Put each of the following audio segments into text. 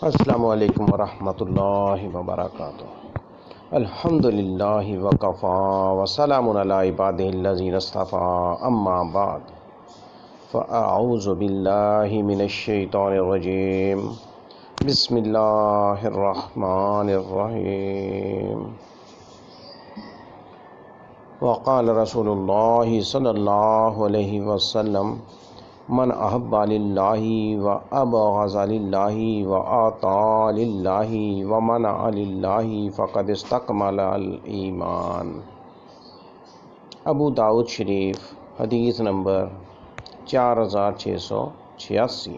السلام علیکم ورحمۃ اللہ وبرکاتہ۔ الحمدللہ وکفا وسلام علی عبادہ الذین اصطفیٰ، اما بعد فاعوذ باللہ من الشیطان الرجیم، بسم اللہ الرحمن الرحیم۔ وقال رسول اللہ صلی اللہ علیہ وسلم: من احب للہ و ابغض للہ و اعطى للہ و منع للہ فقد استکمل الایمان۔ ابو داؤد شریف، حدیث نمبر 4686۔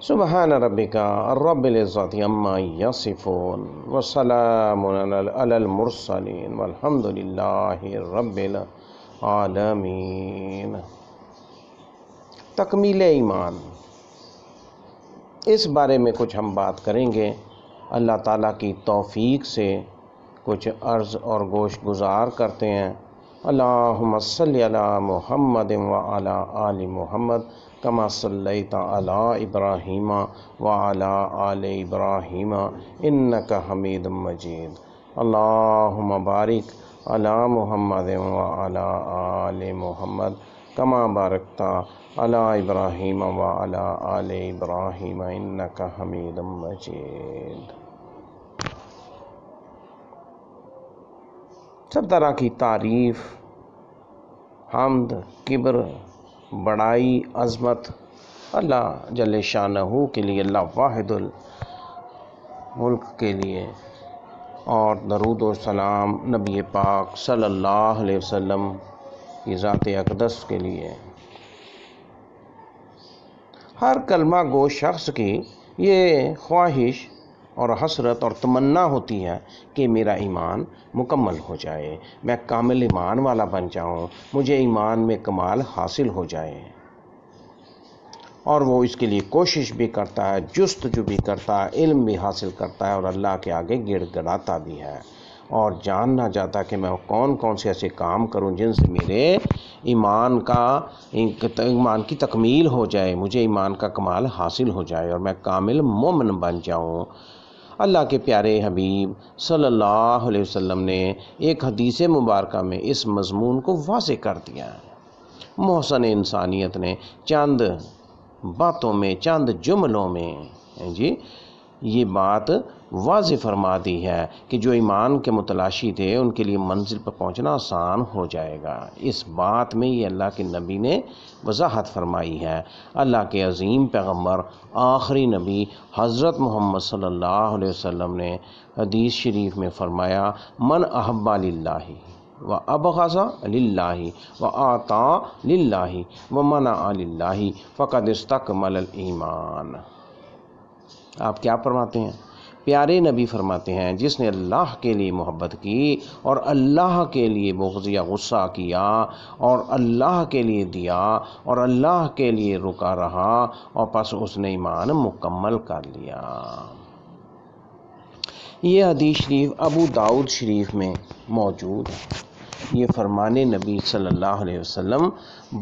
سبحان ربک رب العزت عما یصفون وسلام علی المرسلین والحمد للہ رب العالمین۔ تکمیل ایمان، اس بارے میں کچھ ہم بات کریں گے۔ اللہ تعالیٰ کی توفیق سے کچھ عرض اور گوش گزار کرتے ہیں۔ اللہم صلی علی محمد وعلی آل محمد کما صلیت علی ابراہیم وعلی آل ابراہیم انک حمید مجید۔ اللہم بارک علی محمد وعلی آل محمد کما بارکت علی ابراہیم وعلی آل ابراہیم انک حمید مجید۔ سب طرح کی تعریف، حمد، کبر، بڑائی، عظمت اللہ جل شانہ کے لیے، اللہ واحد الملک کے لیے، اور درود و سلام نبی پاک صلی اللہ علیہ وسلم کی ذات اقدس کے لیے۔ ہر کلمہ گو شخص کی یہ خواہش اور حسرت اور تمنا ہوتی ہے کہ میرا ایمان مکمل ہو جائے، میں کامل ایمان والا بن جاؤں، مجھے ایمان میں کمال حاصل ہو جائے، اور وہ اس کے لیے کوشش بھی کرتا ہے، جستجو بھی کرتا ہے، علم بھی حاصل کرتا ہے، اور اللہ کے آگے گڑ گڑاتا بھی ہے، اور جاننا چاہتا کہ میں کون کون سے ایسے کام کروں جن سے میرے ایمان کی تکمیل ہو جائے، مجھے ایمان کا کمال حاصل ہو جائے، اور میں کامل مومن بن جاؤں۔ اللہ کے پیارے حبیب صلی اللہ علیہ وسلم نے ایک حدیث مبارکہ میں اس مضمون کو واضح کر دیا ہے۔ محسن انسانیت نے چند باتوں میں، چند جملوں میں یہ بات واضح فرما دی ہے کہ جو ایمان کے متلاشی تھے ان کے لیے منزل پر پہنچنا آسان ہو جائے گا۔ اس بات میں یہ اللہ کے نبی نے وضاحت فرمائی ہے۔ اللہ کے عظیم پیغمبر، آخری نبی حضرت محمد صلی اللہ علیہ وسلم نے حدیث شریف میں فرمایا: من احب للہ و ابغض للہ و اعطى للہ و منع للہ فقد استکمل الایمان۔ آپ کیا فرماتے ہیں؟ پیارے نبی فرماتے ہیں: جس نے اللہ کے لیے محبت کی اور اللہ کے لیے بغض یا غصہ کیا، اور اللہ کے لیے دیا اور اللہ کے لیے رکا رہا، اور پس اس نے ایمان مکمل کر لیا۔ یہ حدیث شریف ابو داؤد شریف میں موجود ہے۔ یہ فرمان نبی صلی اللہ علیہ وسلم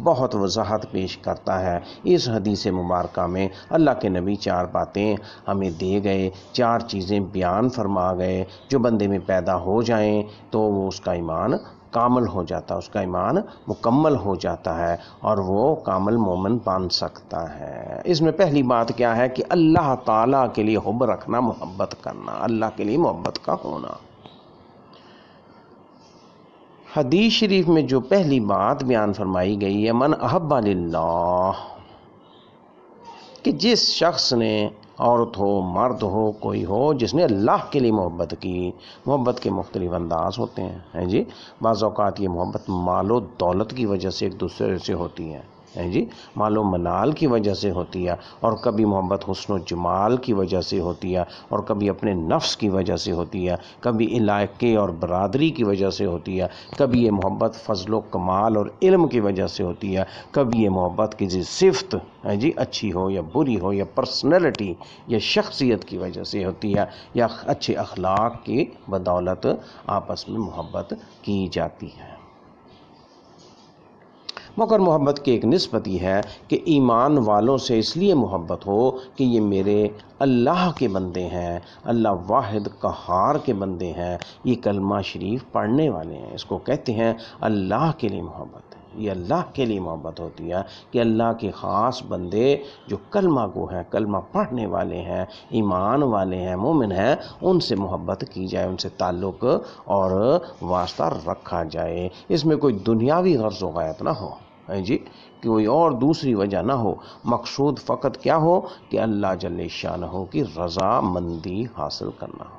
بہت وضاحت پیش کرتا ہے۔ اس حدیث مبارکہ میں اللہ کے نبی 4 باتیں ہمیں دے گئے، 4 چیزیں بیان فرما گئے، جو بندے میں پیدا ہو جائیں تو وہ اس کا ایمان کامل ہو جاتا ہے، اس کا ایمان مکمل ہو جاتا ہے، اور وہ کامل مومن بن سکتا ہے۔ اس میں پہلی بات کیا ہے کہ اللہ تعالیٰ کے لیے حب رکھنا، محبت کرنا، اللہ کے لیے محبت کا ہونا۔ حدیث شریف میں جو پہلی بات بیان فرمائی گئی ہے: من احب للہ، کہ جس شخص نے، عورت ہو، مرد ہو، کوئی ہو، جس نے اللہ کے لیے محبت کی۔ محبت کے مختلف انداز ہوتے ہیں بعض اوقات یہ محبت مال و دولت کی وجہ سے ایک دوسرے سے ہوتی ہے، مال و منال کی وجہ سے ہوتی ہے، اور کبھی محبت حسن و جمال کی وجہ سے ہوتی ہے، اور کبھی اپنے نفس کی وجہ سے ہوتی ہے، کبھی علاقے اور برادری کی وجہ سے ہوتی ہے، کبھی یہ محبت فضل و کمال اور علم کی وجہ سے ہوتی ہے، کبھی یہ محبت کسی صفت اچھی ہو یا بری ہو، یا پرسنالٹی یا شخصیت کی وجہ سے ہوتی ہے، یا اچھے اخلاق کی بدولت آپس میں محبت کی جاتی ہے۔ مگر محبت کی ایک نسبت یہ ہے کہ ایمان والوں سے اس لیے محبت ہو کہ یہ میرے اللہ کے بندے ہیں، اللہ واحد قہار کے بندے ہیں، یہ کلمہ شریف پڑھنے والے ہیں۔ اس کو کہتے ہیں اللہ کے لیے محبت ہے۔ یہ اللہ کے لیے محبت ہوتی ہے کہ اللہ کے خاص بندے جو کلمہ گو ہیں، کلمہ پڑھنے والے ہیں، ایمان والے ہیں، مومن ہیں، ان سے محبت کی جائے، ان سے تعلق اور واسطہ رکھا جائے۔ اس میں کوئی دنیاوی غرض و غایت نہ ہو جی، کوئی اور دوسری وجہ نہ ہو، مقصود فقط کیا ہو کہ اللہ جل شانہ کی رضا مندی حاصل کرنا ہو۔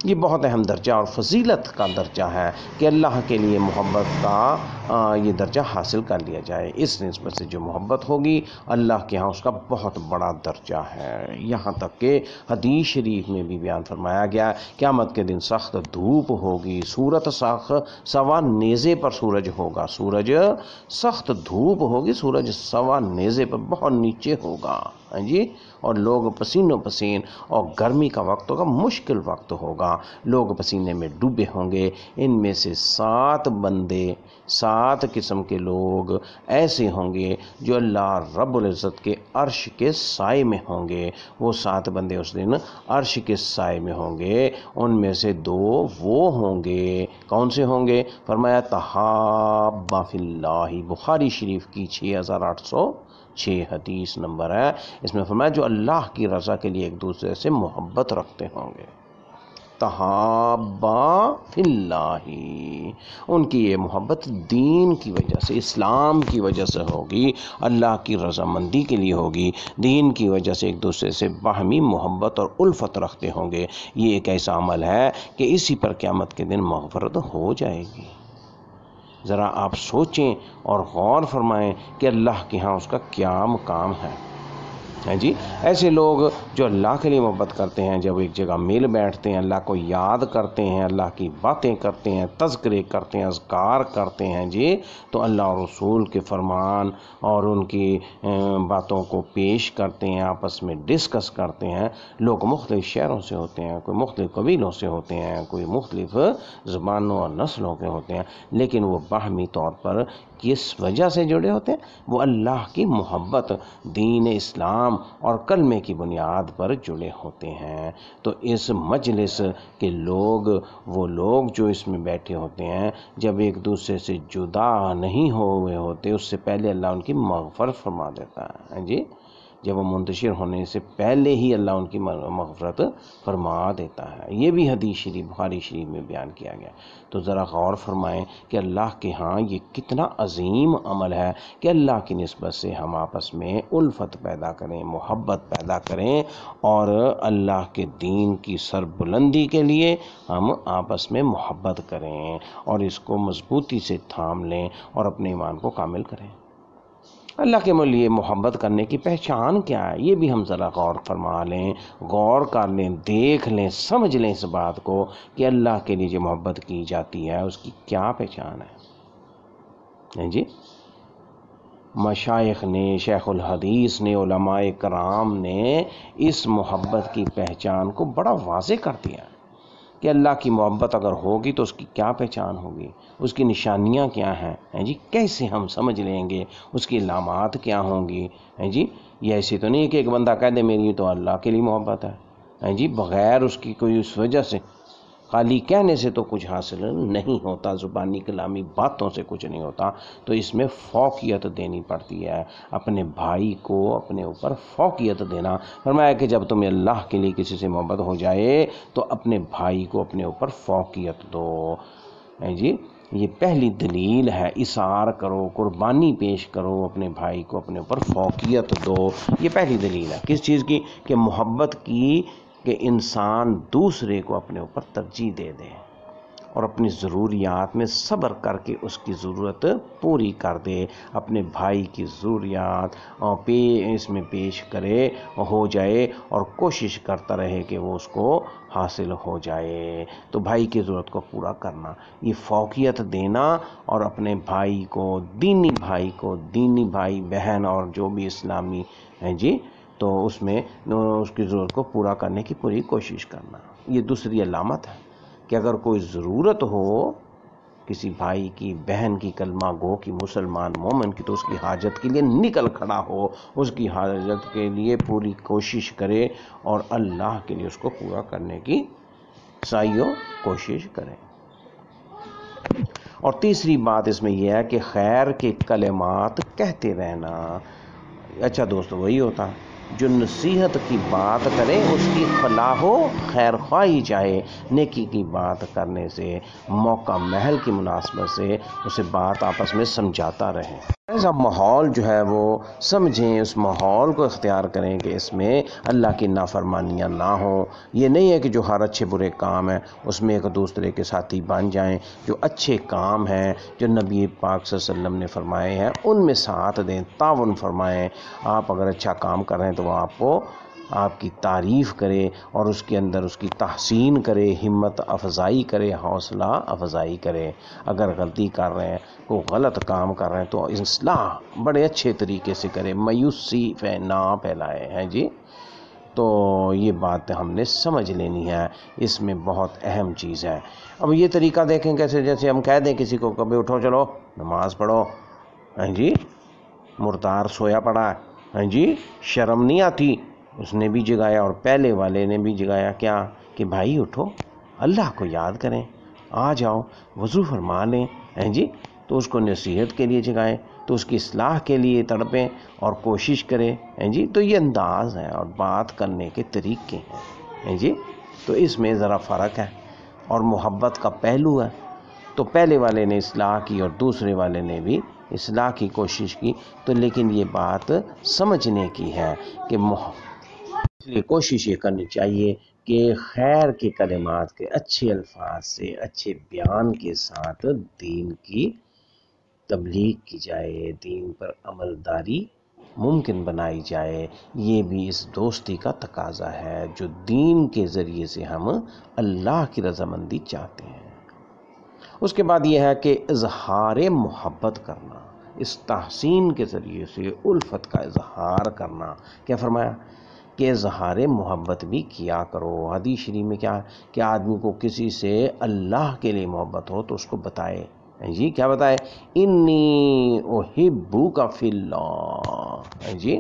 یہ بہت اہم درجہ اور فضیلت کا درجہ ہے کہ اللہ کے لیے محبت کا یہ درجہ حاصل کر لیا جائے۔ اس نسبت سے جو محبت ہوگی اللہ کے ہاں اس کا بہت بڑا درجہ ہے، یہاں تک کہ حدیث شریف میں بھی بیان فرمایا گیا قیامت کے دن سخت دھوپ ہوگی، سورج سوا نیزے پر سورج ہوگا، سورج سخت دھوپ ہوگی، سورج سوا نیزے پر بہت نیچے ہوگا جی، اور لوگ پسینوں پسین، اور گرمی کا وقت ہوگا، مشکل وقت ہوگا، لوگ پسینے میں ڈوبے ہوں گے۔ ان میں سے 7 بندے، 7 قسم کے لوگ ایسے ہوں گے جو اللہ رب العزت کے عرش کے سائے میں ہوں گے۔ وہ 7 بندے اس دن عرش کے سائے میں ہوں گے، ان میں سے 2 وہ ہوں گے، کون سے ہوں گے؟ فرمایا تحابا فی اللہ، بخاری شریف کی 6806 حدیث نمبر ہے۔ اس میں فرمایا جو اللہ کی رضا کے لیے ایک دوسرے سے محبت رکھتے ہوں گے، تحابا فی اللہ، ان کی یہ محبت دین کی وجہ سے، اسلام کی وجہ سے ہوگی، اللہ کی رضامندی کے لیے ہوگی، دین کی وجہ سے ایک دوسرے سے باہمی محبت اور الفت رکھتے ہوں گے۔ یہ ایک ایسا عمل ہے کہ اسی پر قیامت کے دن مغفرت ہو جائے گی۔ ذرا آپ سوچیں اور غور فرمائیں کہ اللہ کے ہاں اس کا کیا مقام ہے جی۔ ایسے لوگ جو اللہ کے لیے محبت کرتے ہیں، جب ایک جگہ مل بیٹھتے ہیں، اللہ کو یاد کرتے ہیں، اللہ کی باتیں کرتے ہیں، تذکرے کرتے ہیں، اذکار کرتے ہیں جی، تو اللہ اور رسول کے فرمان اور ان کی باتوں کو پیش کرتے ہیں، آپس میں ڈسکس کرتے ہیں۔ لوگ مختلف شہروں سے ہوتے ہیں، کوئی مختلف قبیلوں سے ہوتے ہیں، کوئی مختلف زبانوں اور نسلوں کے ہوتے ہیں، لیکن وہ باہمی طور پر کس وجہ سے جڑے ہوتے ہیں؟ وہ اللہ کی محبت، دین اسلام اور کلمے کی بنیاد پر جڑے ہوتے ہیں۔ تو اس مجلس کے لوگ، وہ لوگ جو اس میں بیٹھے ہوتے ہیں، جب ایک دوسرے سے جدا نہیں ہوئے ہوتے، اس سے پہلے اللہ ان کی مغفرت فرما دیتا ہے جی، جب وہ منتشر ہونے سے پہلے ہی اللہ ان کی مغفرت فرما دیتا ہے۔ یہ بھی حدیث شریف بخاری شریف میں بیان کیا گیا۔ تو ذرا غور فرمائیں کہ اللہ کے ہاں یہ کتنا عظیم عمل ہے کہ اللہ کی نسبت سے ہم آپس میں الفت پیدا کریں، محبت پیدا کریں، اور اللہ کے دین کی سربلندی کے لیے ہم آپس میں محبت کریں اور اس کو مضبوطی سے تھام لیں اور اپنے ایمان کو کامل کریں۔ اللہ کے لیے محبت کرنے کی پہچان کیا ہے؟ یہ بھی ہم ذرا غور فرما لیں، غور کر لیں، دیکھ لیں، سمجھ لیں اس بات کو کہ اللہ کے لیے جو محبت کی جاتی ہے اس کی کیا پہچان ہے جی۔ مشائخ نے، شیخ الحدیث نے، علماء کرام نے اس محبت کی پہچان کو بڑا واضح کر دیا کہ اللہ کی محبت اگر ہوگی تو اس کی کیا پہچان ہوگی، اس کی نشانیاں کیا ہیں جی، کیسے ہم سمجھ لیں گے، اس کی علامات کیا ہوں گی جی۔ یہ ایسی تو نہیں کہ ایک بندہ کہہ دے میری تو اللہ کے لیے محبت ہے جی، بغیر اس کی کوئی اس وجہ سے، خالی کہنے سے تو کچھ حاصل نہیں ہوتا، زبانی کلامی باتوں سے کچھ نہیں ہوتا، تو اس میں فوقیت دینی پڑتی ہے، اپنے بھائی کو اپنے اوپر فوقیت دینا۔ فرمایا کہ جب تمہیں اللہ کے لیے کسی سے محبت ہو جائے تو اپنے بھائی کو اپنے اوپر فوقیت دو جی۔ یہ پہلی دلیل ہے، اثار کرو، قربانی پیش کرو، اپنے بھائی کو اپنے اوپر فوقیت دو۔ یہ پہلی دلیل ہے کس چیز کی؟ کہ محبت کی، کہ انسان دوسرے کو اپنے اوپر ترجیح دے دے اور اپنی ضروریات میں صبر کر کے اس کی ضرورت پوری کر دے، اپنے بھائی کی ضروریات اس میں پیش کرے، ہو جائے، اور کوشش کرتا رہے کہ وہ اس کو حاصل ہو جائے۔ تو بھائی کی ضرورت کو پورا کرنا، یہ فوقیت دینا، اور اپنے بھائی کو، دینی بھائی بہن اور جو بھی اسلامی ہیں جی، تو اس میں اس کی ضرورت کو پورا کرنے کی پوری کوشش کرنا۔ یہ دوسری علامت ہے کہ اگر کوئی ضرورت ہو کسی بھائی کی، بہن کی، کلمہ گو کی، مسلمان مومن کی، تو اس کی حاجت کے لیے نکل کھڑا ہو، اس کی حاجت کے لیے پوری کوشش کرے اور اللہ کے لیے اس کو پورا کرنے کی سعی و کوشش کرے۔ اور تیسری بات اس میں یہ ہے کہ خیر کے کلمات کہتے رہنا۔ اچھا دوستو، وہی ہوتا جو نصیحت کی بات کرے اس کی فلاح و خیر خواہی چاہے، نیکی کی بات کرنے سے، موقع محل کی مناسبت سے اسے بات آپس میں سمجھاتا رہے۔ ایسا ماحول جو ہے وہ سمجھیں، اس ماحول کو اختیار کریں کہ اس میں اللہ کی نافرمانیاں نہ ہوں۔ یہ نہیں ہے کہ جو ہر اچھے برے کام ہیں اس میں ایک دوسرے کے ساتھی بن جائیں، جو اچھے کام ہیں جو نبی پاک صلی اللہ علیہ وسلم نے فرمائے ہیں ان میں ساتھ دیں، تعاون فرمائیں۔ آپ اگر اچھا کام کر رہے ہیں تو وہ آپ کو آپ کی تعریف کرے اور اس کے اندر اس کی تحسین کرے، ہمت افزائی کرے، حوصلہ افزائی کرے۔ اگر غلطی کر رہے ہیں، کوئی غلط کام کر رہے ہیں تو اصلاح بڑے اچھے طریقے سے کرے، مایوسی نہ پھیلائے ہیں جی۔ تو یہ بات ہم نے سمجھ لینی ہے، اس میں بہت اہم چیز ہے۔ اب یہ طریقہ دیکھیں کیسے، جیسے ہم کہہ دیں کسی کو کبھی اٹھو چلو نماز پڑھو، ہاں جی، مردار سویا پڑا ہے، ہاں جی، شرم نہیں آتی، اس نے بھی جگایا اور پہلے والے نے بھی جگایا، کیا کہ بھائی اٹھو، اللہ کو یاد کریں، آ جاؤ وضو فرما لیں، ہیں جی، تو اس کو نصیحت کے لیے جگائیں، تو اس کی اصلاح کے لیے تڑپیں اور کوشش کریں، ہیں جی۔ تو یہ انداز ہے اور بات کرنے کے طریقے ہیں جی، تو اس میں ذرا فرق ہے اور محبت کا پہلو ہے۔ تو پہلے والے نے اصلاح کی اور دوسرے والے نے بھی اصلاح کی کوشش کی، تو لیکن یہ بات سمجھنے کی ہے کہ اس لیے کوشش یہ کرنی چاہیے کہ خیر کے کلمات کے اچھے الفاظ سے، اچھے بیان کے ساتھ دین کی تبلیغ کی جائے، دین پر عمل داری ممکن بنائی جائے۔ یہ بھی اس دوستی کا تقاضا ہے جو دین کے ذریعے سے ہم اللہ کی رضامندی چاہتے ہیں۔ اس کے بعد یہ ہے کہ اظہار محبت کرنا، اس تحسین کے ذریعے سے الفت کا اظہار کرنا۔ کیا فرمایا کہ اظہار محبت بھی کیا کرو۔ حدیث شریف میں کیا ہے کہ آدمی کو کسی سے اللہ کے لیے محبت ہو تو اس کو بتائے، جی کیا بتائے، انی احبک فی اللہ، جی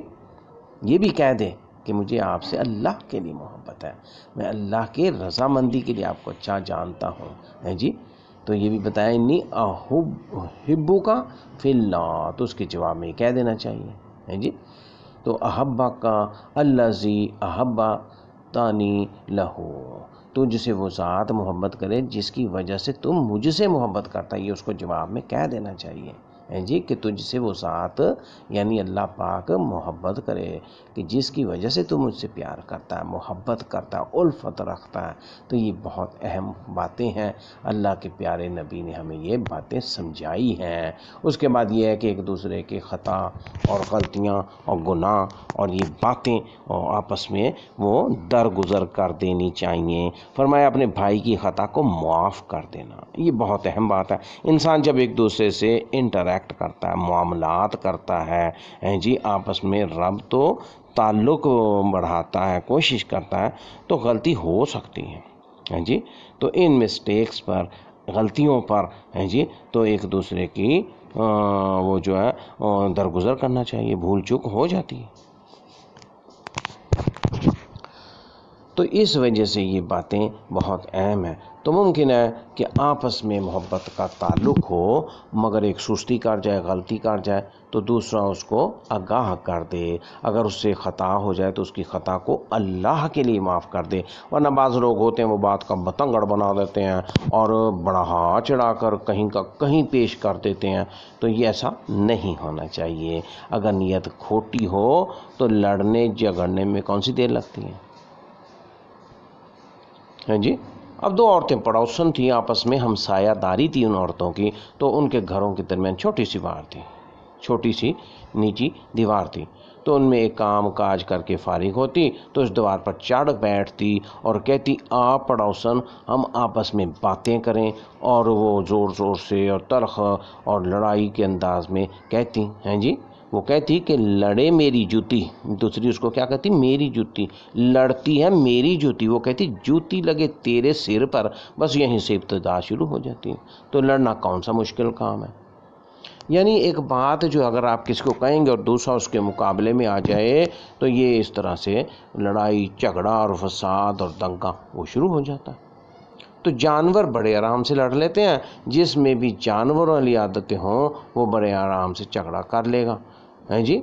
یہ بھی کہہ دے کہ مجھے آپ سے اللہ کے لیے محبت ہے، میں اللہ کے رضامندی کے لیے آپ کو اچھا جانتا ہوں، جی تو یہ بھی بتایا انی احبک فی اللہ، تو اس کے جواب میں کہہ دینا چاہیے، جی تو احبہ کا الذی احبتنی لہو، تجھ سے وہ ذات محبت کرے جس کی وجہ سے تم مجھ سے محبت کرتا ہے، یہ اس کو جواب میں کہہ دینا چاہیے جی کہ تجھ سے وہ ذات یعنی اللہ پاک محبت کرے کہ جس کی وجہ سے تو مجھ سے پیار کرتا ہے، محبت کرتا ہے، الفت رکھتا ہے۔ تو یہ بہت اہم باتیں ہیں، اللہ کے پیارے نبی نے ہمیں یہ باتیں سمجھائی ہیں۔ اس کے بعد یہ ہے کہ ایک دوسرے کے خطا اور غلطیاں اور گناہ اور یہ باتیں آپس میں وہ درگزر کر دینی چاہیے۔ فرمایا اپنے بھائی کی خطا کو معاف کر دینا، یہ بہت اہم بات ہے۔ انسان جب ایک دوسرے سے انٹریکٹ کرتا ہے، معاملات کرتا ہے جی، آپس میں ربط و تعلق بڑھاتا ہے، کوشش کرتا ہے، تو غلطی ہو سکتی ہے جی۔ تو ان مسٹیکس پر، غلطیوں پر جی تو ایک دوسرے کی وہ جو ہے درگزر کرنا چاہیے، بھول چوک ہو جاتی ہے۔ تو اس وجہ سے یہ باتیں بہت اہم ہیں۔ تو ممکن ہے کہ آپس میں محبت کا تعلق ہو مگر ایک سستی کر جائے، غلطی کر جائے تو دوسرا اس کو آگاہ کر دے، اگر اس سے خطا ہو جائے تو اس کی خطا کو اللہ کے لیے معاف کر دے، ورنہ بعض لوگ ہوتے ہیں وہ بات کا بتنگڑ بنا دیتے ہیں اور بڑھا چڑھا کر کہیں کا کہیں پیش کر دیتے ہیں، تو یہ ایسا نہیں ہونا چاہیے۔ اگر نیت کھوٹی ہو تو لڑنے جھگڑنے میں کون سی دیر لگتی ہے، ہیں جی۔ اب دو عورتیں پڑوسن تھیں، آپس میں ہمسایہ داری تھی ان عورتوں کی، تو ان کے گھروں کے درمیان چھوٹی سی دیوار تھی، چھوٹی سی نیچی دیوار تھی، تو ان میں ایک کام کاج کر کے فارغ ہوتی تو اس دیوار پر چڑھ بیٹھتی اور کہتی آپ پڑوسن ہم آپس میں باتیں کریں، اور وہ زور زور سے اور تلخ اور لڑائی کے انداز میں کہتی ہیں جی، وہ کہتی کہ لڑے میری جوتی، دوسری اس کو کیا کہتی؟ میری جوتی، لڑتی ہے میری جوتی، وہ کہتی جوتی لگے تیرے سر پر، بس یہیں سے ابتدا شروع ہو جاتی ہے۔ تو لڑنا کون سا مشکل کام ہے؟ یعنی ایک بات جو اگر آپ کسی کو کہیں گے اور دوسرا اس کے مقابلے میں آ جائے تو یہ اس طرح سے لڑائی جھگڑا اور فساد اور دنگا وہ شروع ہو جاتا ہے۔ تو جانور بڑے آرام سے لڑ لیتے ہیں، جس میں بھی جانوروں والی عادتیں ہوں وہ بڑے آرام سے جھگڑا کر لے گا، ہیں جی۔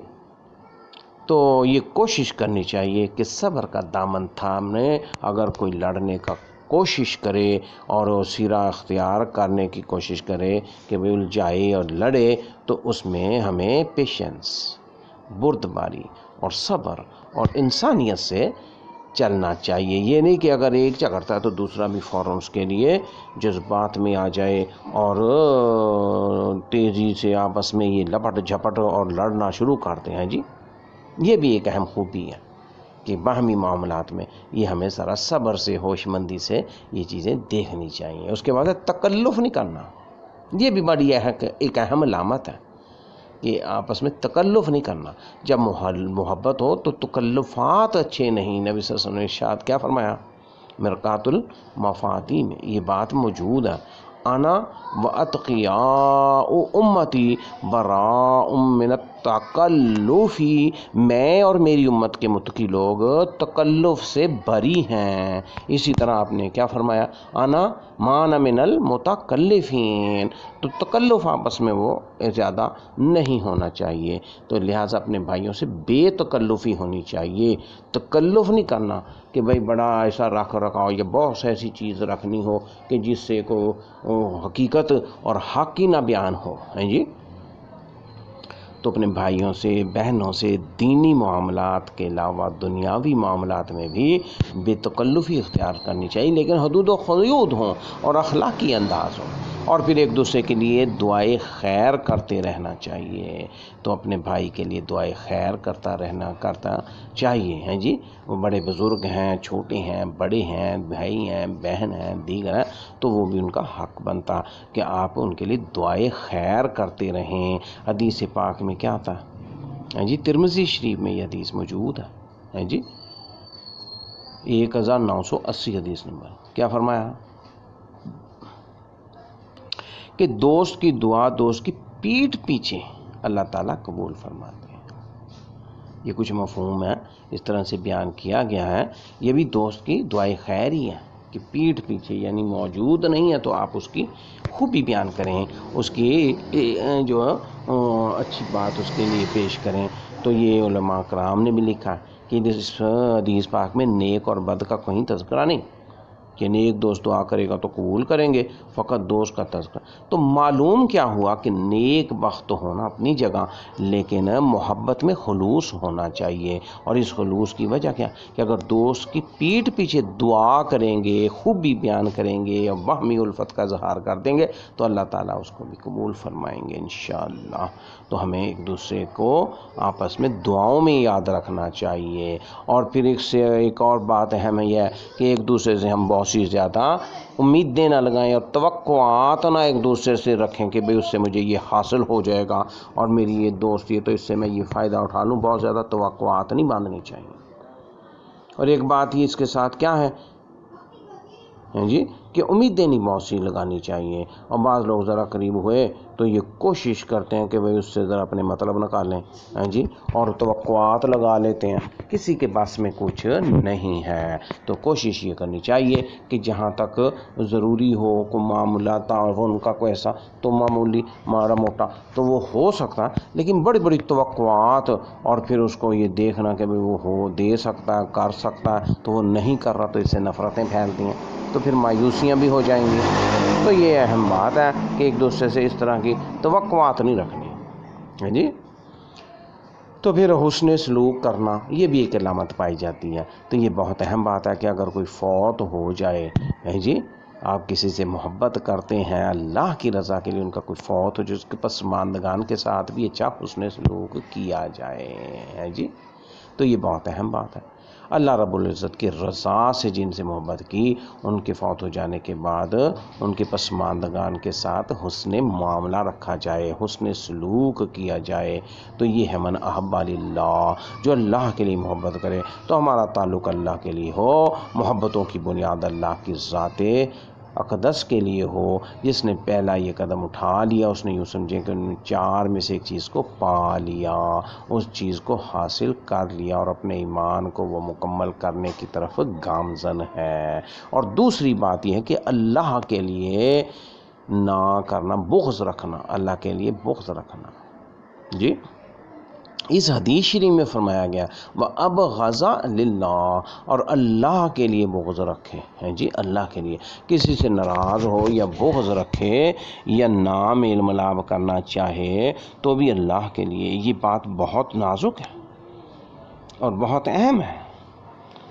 تو یہ کوشش کرنی چاہیے کہ صبر کا دامن تھامنے، اگر کوئی لڑنے کا کوشش کرے اور سیرا اختیار کرنے کی کوشش کرے کہ وہ الجھائے اور لڑے، تو اس میں ہمیں پیشنس، بردباری اور صبر اور انسانیت سے چلنا چاہیے۔ یہ نہیں کہ اگر ایک جھگڑتا ہے تو دوسرا بھی فوراً اس کے لیے جذبات میں آ جائے اور تیزی سے آپس میں یہ لپٹ جھپٹ اور لڑنا شروع کرتے ہیں جی۔ یہ بھی ایک اہم خوبی ہے کہ باہمی معاملات میں یہ ہمیں ذرا صبر سے، ہوش مندی سے یہ چیزیں دیکھنی چاہیے۔ اس کے بعد تکلف نہیں کرنا، یہ بھی بڑی ایک اہم علامت ہے کہ آپس میں تکلف نہیں کرنا۔ جب محبت ہو تو تکلفات اچھے نہیں۔ نبی صلی اللہ علیہ وسلم نے ارشاد کیا فرمایا؟ مرقات المفاتیح میں یہ بات موجود ہے، انا واتقیاء امتی براء من التکلف، میں اور میری امت کے متقی لوگ تکلف سے بری ہیں۔ اسی طرح آپ نے کیا فرمایا؟ انا مان من المتکلفین، تو تکلف آپس میں وہ زیادہ نہیں ہونا چاہیے۔ تو لہٰذا اپنے بھائیوں سے بے تکلفی ہونی چاہیے، تکلف نہیں کرنا کہ بھائی بڑا ایسا رکھاؤ یا بہت ایسی چیز رکھنی ہو کہ جس سے کو حقیقت اور حق کی نہ بیان ہو، ہیں جی۔ تو اپنے بھائیوں سے، بہنوں سے دینی معاملات کے علاوہ دنیاوی معاملات میں بھی بے تکلفی اختیار کرنی چاہیے، لیکن حدود و حدود ہوں اور اخلاقی انداز ہو، اور پھر ایک دوسرے کے لیے دعائے خیر کرتے رہنا چاہیے۔ تو اپنے بھائی کے لیے دعائے خیر کرتا چاہیے، ہیں جی۔ وہ بڑے بزرگ ہیں، چھوٹے ہیں، بڑے ہیں، بھائی ہیں، بہن ہیں، دیگر ہیں، تو وہ بھی ان کا حق بنتا کہ آپ ان کے لیے دعائے خیر کرتے رہیں۔ حدیث پاک میں کیا آتا ہے جی؟ ترمذی شریف میں یہ حدیث موجود ہے جی، 1980 حدیث نمبر۔ کیا فرمایا؟ کہ دوست کی دعا دوست کی پیٹھ پیچھے اللہ تعالیٰ قبول فرماتے ہیں۔ یہ کچھ مفہوم ہے، اس طرح سے بیان کیا گیا ہے۔ یہ بھی دوست کی دعائے خیر ہی ہے کہ پیٹھ پیچھے، یعنی موجود نہیں ہے تو آپ اس کی خوبی بیان کریں، اس کی جو اچھی بات اس کے لیے پیش کریں۔ تو یہ علماء کرام نے بھی لکھا کہ اس حدیث پاک میں نیک اور بد کا کوئی تذکرہ نہیں، کہ نیک دوست دعا کرے گا تو قبول کریں گے، فقط دوست کا تذکرہ۔ تو معلوم کیا ہوا کہ نیک بخت ہونا اپنی جگہ، لیکن محبت میں خلوص ہونا چاہیے۔ اور اس خلوص کی وجہ کیا کہ اگر دوست کی پیٹھ پیچھے دعا کریں گے، خوبی بیان کریں گے اور باہمی الفت کا اظہار کر دیں گے تو اللہ تعالیٰ اس کو بھی قبول فرمائیں گے انشاءاللہ۔ تو ہمیں ایک دوسرے کو آپس میں دعاؤں میں یاد رکھنا چاہیے۔ اور پھر ایک اور بات اہم ہے یہ ہے کہ ایک دوسرے سے ہم بہت سی زیادہ امیدیں نہ لگائیں اور توقعات نہ ایک دوسرے سے رکھیں کہ بھئی اس سے مجھے یہ حاصل ہو جائے گا اور میری یہ دوست یہ تو اس سے میں یہ فائدہ اٹھا لوں۔ بہت زیادہ توقعات نہیں باندھنی چاہیے۔ اور ایک بات یہ اس کے ساتھ کیا ہے جی کہ امیدیں نہیں بہت سی لگانی چاہیے۔ اور بعض لوگ ذرا قریب ہوئے تو یہ کوشش کرتے ہیں کہ بھئی اس سے ذرا اپنے مطلب نکالیں جی، اور توقعات لگا لیتے ہیں، کسی کے پاس میں کچھ نہیں ہے۔ تو کوشش یہ کرنی چاہیے کہ جہاں تک ضروری ہو کوئی معاملات اور ان کا کوئی ایسا تو معمولی مارا موٹا تو وہ ہو سکتا ہے، لیکن بڑی بڑی توقعات اور پھر اس کو یہ دیکھنا کہ بھئی وہ ہو دے سکتا ہے، کر سکتا ہے، تو وہ نہیں کر رہا تو اس سے نفرتیں پھیلتی ہیں، تو پھر مایوسیاں بھی ہو جائیں گی۔ تو یہ اہم بات ہے کہ ایک دوسرے سے اس طرح کی توقعات نہیں رکھنی جی۔ تو پھر حسن سلوک کرنا یہ بھی ایک علامت پائی جاتی ہے۔ تو یہ بہت اہم بات ہے کہ اگر کوئی فوت ہو جائے جی، آپ کسی سے محبت کرتے ہیں اللہ کی رضا کے لیے، ان کا کوئی فوت ہو جو اس کے پسماندگان کے ساتھ بھی اچھا حسن سلوک کیا جائے جی، تو یہ بہت اہم بات ہے۔ اللہ رب العزت کی رضا سے جن سے محبت کی، ان کے فوت ہو جانے کے بعد ان کے پسماندگان کے ساتھ حسن معاملہ رکھا جائے، حسن سلوک کیا جائے، تو یہ ہے من احب للہ، جو اللہ کے لیے محبت کرے تو ہمارا تعلق اللہ کے لیے ہو، محبتوں کی بنیاد اللہ کی ذات اقدس کے لیے ہو۔ جس نے پہلا یہ قدم اٹھا لیا اس نے یوں سمجھے کہ ان چار میں سے ایک چیز کو پا لیا، اس چیز کو حاصل کر لیا اور اپنے ایمان کو وہ مکمل کرنے کی طرف گامزن ہے۔ اور دوسری بات یہ ہے کہ اللہ کے لیے نہ کرنا، بغض رکھنا، اللہ کے لیے بغض رکھنا۔ جی اس حدیث شریف میں فرمایا گیا وَأَبْغَضَ لِلَّهِ، اور اللہ کے لیے بغض رکھے ہیں، جی اللہ کے لیے کسی سے ناراض ہو یا بغض رکھے یا نہ میل ملاپ کرنا چاہے تو بھی اللہ کے لیے، یہ بات بہت نازک ہے اور بہت اہم ہے،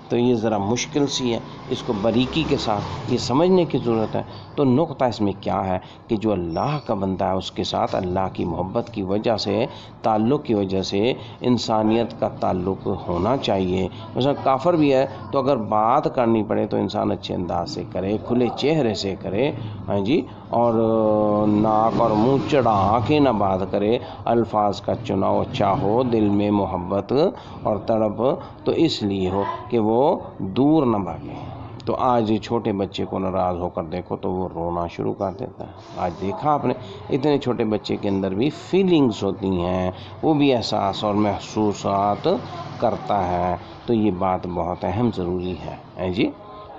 تو یہ ذرا مشکل سی ہے، اس کو باریکی کے ساتھ یہ سمجھنے کی ضرورت ہے۔ تو نقطہ اس میں کیا ہے کہ جو اللہ کا بندہ ہے اس کے ساتھ اللہ کی محبت کی وجہ سے، تعلق کی وجہ سے انسانیت کا تعلق ہونا چاہیے۔ مثلا کافر بھی ہے تو اگر بات کرنی پڑے تو انسان اچھے انداز سے کرے، کھلے چہرے سے کرے، ہاں جی، اور ناک اور منہ چڑھا کے نہ بات کرے، الفاظ کا چناؤ اچھا ہو، دل میں محبت اور تڑپ تو اس لیے ہو کہ وہ دور نہ بھاگے۔ تو آج چھوٹے بچے کو ناراض ہو کر دیکھو تو وہ رونا شروع کر دیتا ہے۔ آج دیکھا آپ نے اتنے چھوٹے بچے کے اندر بھی فیلنگز ہوتی ہیں، وہ بھی احساس اور محسوسات کرتا ہے، تو یہ بات بہت اہم ضروری ہے جی،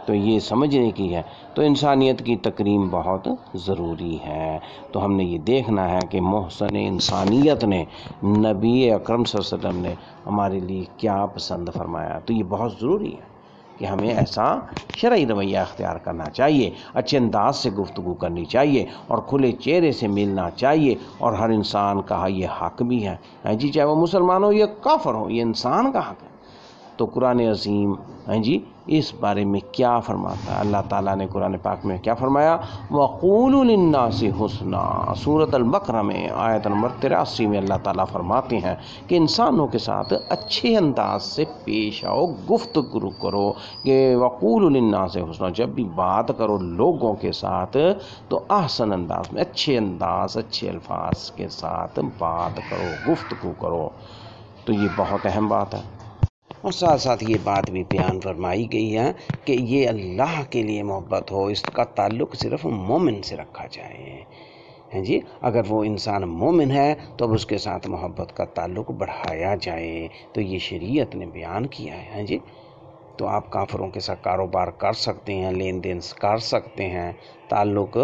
تو یہ سمجھنے کی ہے۔ تو انسانیت کی تکریم بہت ضروری ہے۔ تو ہم نے یہ دیکھنا ہے کہ محسن انسانیت نے، نبی اکرم صلی اللہ علیہ وسلم نے ہمارے لیے کیا پسند فرمایا، تو یہ بہت ضروری ہے کہ ہمیں ایسا شرعی رویہ اختیار کرنا چاہیے، اچھے انداز سے گفتگو کرنی چاہیے اور کھلے چہرے سے ملنا چاہیے، اور ہر انسان کا یہ حق بھی ہے جی، چاہے وہ مسلمان ہو یا کافر ہو، یہ انسان کا حق ہے۔ تو قرآن عظیم جی اس بارے میں کیا فرماتا ہے؟ اللہ تعالیٰ نے قرآن پاک میں کیا فرمایا؟ وَقُولُوا لِلنَّاسِ حُسْنًا، سورۃ البقرہ میں آیت نمبر 83 میں اللہ تعالیٰ فرماتے ہیں کہ انسانوں کے ساتھ اچھے انداز سے پیش آؤ، گفتگو کرو، کہ وَقُولُوا لِلنَّاسِ حُسْنًا، جب بھی بات کرو لوگوں کے ساتھ تو احسن انداز میں، اچھے انداز، اچھے الفاظ کے ساتھ بات کرو، گفتگو کرو، تو یہ بہت اہم بات ہے۔ اور ساتھ ساتھ یہ بات بھی بیان فرمائی گئی ہے کہ یہ اللہ کے لیے محبت ہو، اس کا تعلق صرف مومن سے رکھا جائے، ہیں جی، اگر وہ انسان مومن ہے تو اب اس کے ساتھ محبت کا تعلق بڑھایا جائے، تو یہ شریعت نے بیان کیا ہے، ہیں جی۔ تو آپ کافروں کے ساتھ کاروبار کر سکتے ہیں، لین دین کر سکتے ہیں، تعلق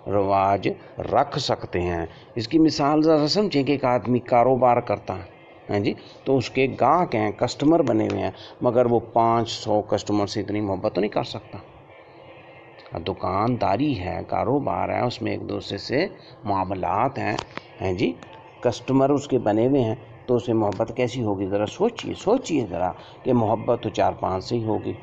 رواج رکھ سکتے ہیں۔ اس کی مثال ذرا سمجھیں کہ ایک آدمی کاروبار کرتا ہے، ہیں جی، تو اس کے گاہک ہیں، کسٹمر بنے ہوئے ہیں، مگر وہ 500 کسٹمر سے اتنی محبت تو نہیں کر سکتا۔ دکانداری ہے، کاروبار ہے، اس میں ایک دوسرے سے معاملات ہیں جی، کسٹمر اس کے بنے ہوئے ہیں، تو اسے محبت کیسی ہوگی؟ ذرا سوچیے ذرا کہ محبت تو 4-5 سے ہی ہوگی،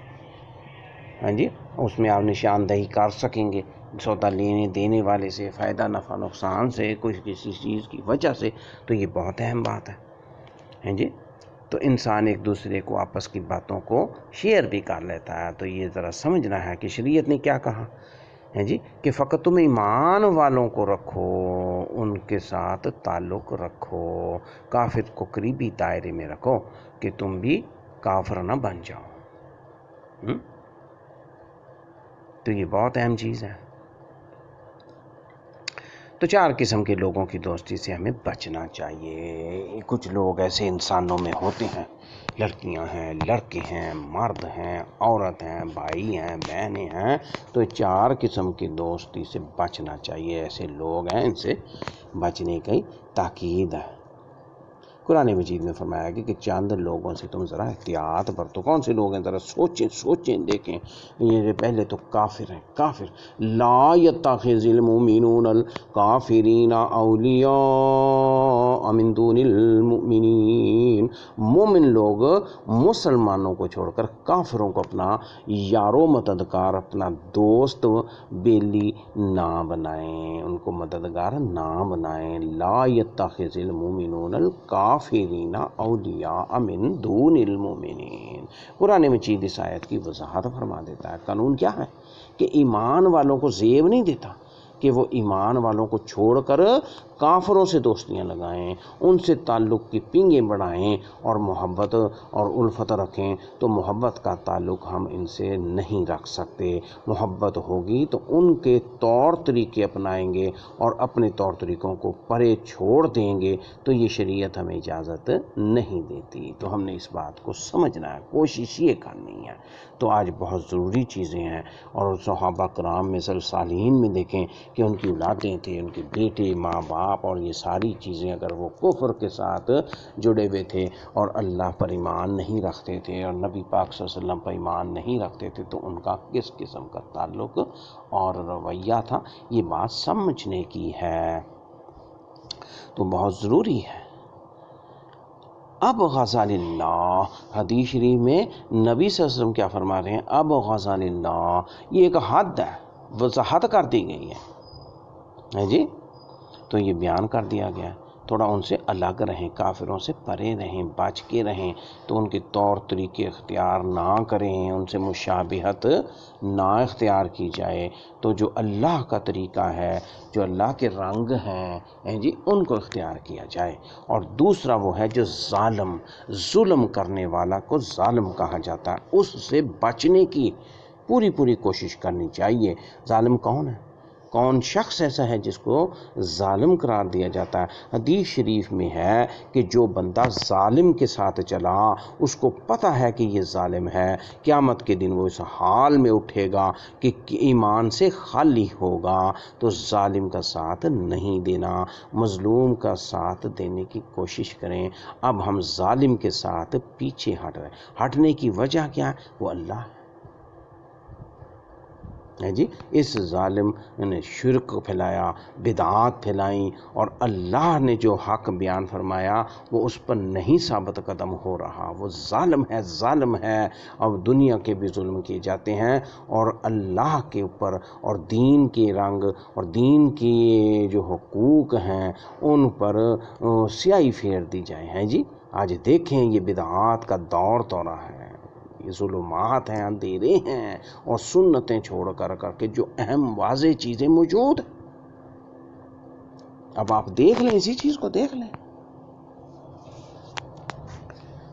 ہاں جی، اس میں آپ نشاندہی کر سکیں گے سودا لینے دینے والے سے، فائدہ نفع نقصان سے، کسی چیز کی وجہ سے، تو یہ بہت اہم بات ہے، ہیں جی۔ تو انسان ایک دوسرے کو آپس کی باتوں کو شیئر بھی کر لیتا ہے، تو یہ ذرا سمجھنا ہے کہ شریعت نے کیا کہا ہے جی، کہ فقط تم ایمان والوں کو رکھو، ان کے ساتھ تعلق رکھو، کافر کو قریبی دائرے میں رکھو کہ تم بھی کافر نہ بن جاؤ، تو یہ بہت اہم چیز ہے۔ تو 4 قسم کے لوگوں کی دوستی سے ہمیں بچنا چاہیے۔ کچھ لوگ ایسے انسانوں میں ہوتے ہیں، لڑکیاں ہیں، لڑکے ہیں، مرد ہیں، عورت ہیں، بھائی ہیں، بہنیں ہیں، تو 4 قسم کی دوستی سے بچنا چاہیے۔ ایسے لوگ ہیں، ان سے بچنے کی تاکید ہے۔ قرآن مجید میں فرمایا گیا کہ چند لوگوں سے تم ذرا احتیاط برتو۔ کون سے لوگ ہیں؟ ذرا سوچیں دیکھیں۔ یہ پہلے تو کافر ہیں، کافر لا یتخذ المؤمنون الکافرین اولیاء من دون المؤمنین، مومن لوگ مسلمانوں کو چھوڑ کر کافروں کو اپنا یار و مددگار، اپنا دوست بیلی نہ بنائیں، ان کو مددگار نہ بنائیں۔ لا یتخذ المؤمنون الکافرین اولیاء من دون المؤمنین، قرآن مجید اس آیت کی وضاحت فرما دیتا ہے۔ قانون کیا ہے کہ ایمان والوں کو زیب نہیں دیتا کہ وہ ایمان والوں کو چھوڑ کر کافروں سے دوستیاں لگائیں، ان سے تعلق کی پنگیں بڑھائیں اور محبت اور الفت رکھیں۔ تو محبت کا تعلق ہم ان سے نہیں رکھ سکتے۔ محبت ہوگی تو ان کے طور طریقے اپنائیں گے اور اپنے طور طریقوں کو پرے چھوڑ دیں گے، تو یہ شریعت ہمیں اجازت نہیں دیتی۔ تو ہم نے اس بات کو سمجھنا ہے، کوشش یہ کرنی ہے۔ تو آج بہت ضروری چیزیں ہیں، اور صحابہ کرام میں سلف صالحین میں دیکھیں کہ ان کی اولادیں تھے، ان کے بیٹے، ماں باپ، اور یہ ساری چیزیں اگر وہ کفر کے ساتھ جڑے ہوئے تھے اور اللہ پر ایمان نہیں رکھتے تھے اور نبی پاک صلی اللہ علیہ وسلم پر ایمان نہیں رکھتے تھے، تو ان کا کس قسم کا تعلق اور رویہ تھا، یہ بات سمجھنے کی ہے۔ تو بہت ضروری ہے۔ اب غزال اللہ، حدیث شریف میں نبی صلی اللہ علیہ وسلم کیا فرما رہے ہیں؟ اب غزال اللہ، یہ ایک حد ہے، وضاحت کر دی گئی ہے جی، تو یہ بیان کر دیا گیا ہے۔ تھوڑا ان سے الگ رہیں، کافروں سے پرے رہیں، بچ کے رہیں، تو ان کے طور طریقے اختیار نہ کریں، ان سے مشابہت نہ اختیار کی جائے۔ تو جو اللہ کا طریقہ ہے، جو اللہ کے رنگ ہیں جی، ان کو اختیار کیا جائے۔ اور دوسرا وہ ہے جو ظلم کرنے والا کو ظالم کہا جاتا ہے، اس سے بچنے کی پوری کوشش کرنی چاہیے۔ ظالم کون ہے؟ کون شخص ایسا ہے جس کو ظالم قرار دیا جاتا ہے؟ حدیث شریف میں ہے کہ جو بندہ ظالم کے ساتھ چلا، اس کو پتہ ہے کہ یہ ظالم ہے، قیامت کے دن وہ اس حال میں اٹھے گا کہ ایمان سے خالی ہوگا۔ تو ظالم کا ساتھ نہیں دینا، مظلوم کا ساتھ دینے کی کوشش کریں۔ اب ہم ظالم کے ساتھ پیچھے ہٹ رہے ہیں، ہٹنے کی وجہ کیا ہے؟ وہ اللہ ہے جی۔ اس ظالم نے شرک پھیلایا، بدعات پھیلائیں، اور اللہ نے جو حق بیان فرمایا وہ اس پر نہیں ثابت قدم ہو رہا۔ وہ ظالم ہے۔ اب دنیا کے بھی ظلم کیے جاتے ہیں، اور اللہ کے اوپر اور دین کے رنگ اور دین کی جو حقوق ہیں ان پر سیاہی پھیر دی جائے ہیں جی۔ آج دیکھیں یہ بدعات کا دور دورہ ہے، یہ ظلمات ہیں، اندھیرے ہیں، اور سنتیں چھوڑ کر کے جو اہم واضح چیزیں موجود ہیں۔ اب آپ دیکھ لیں، اسی چیز کو دیکھ لیں۔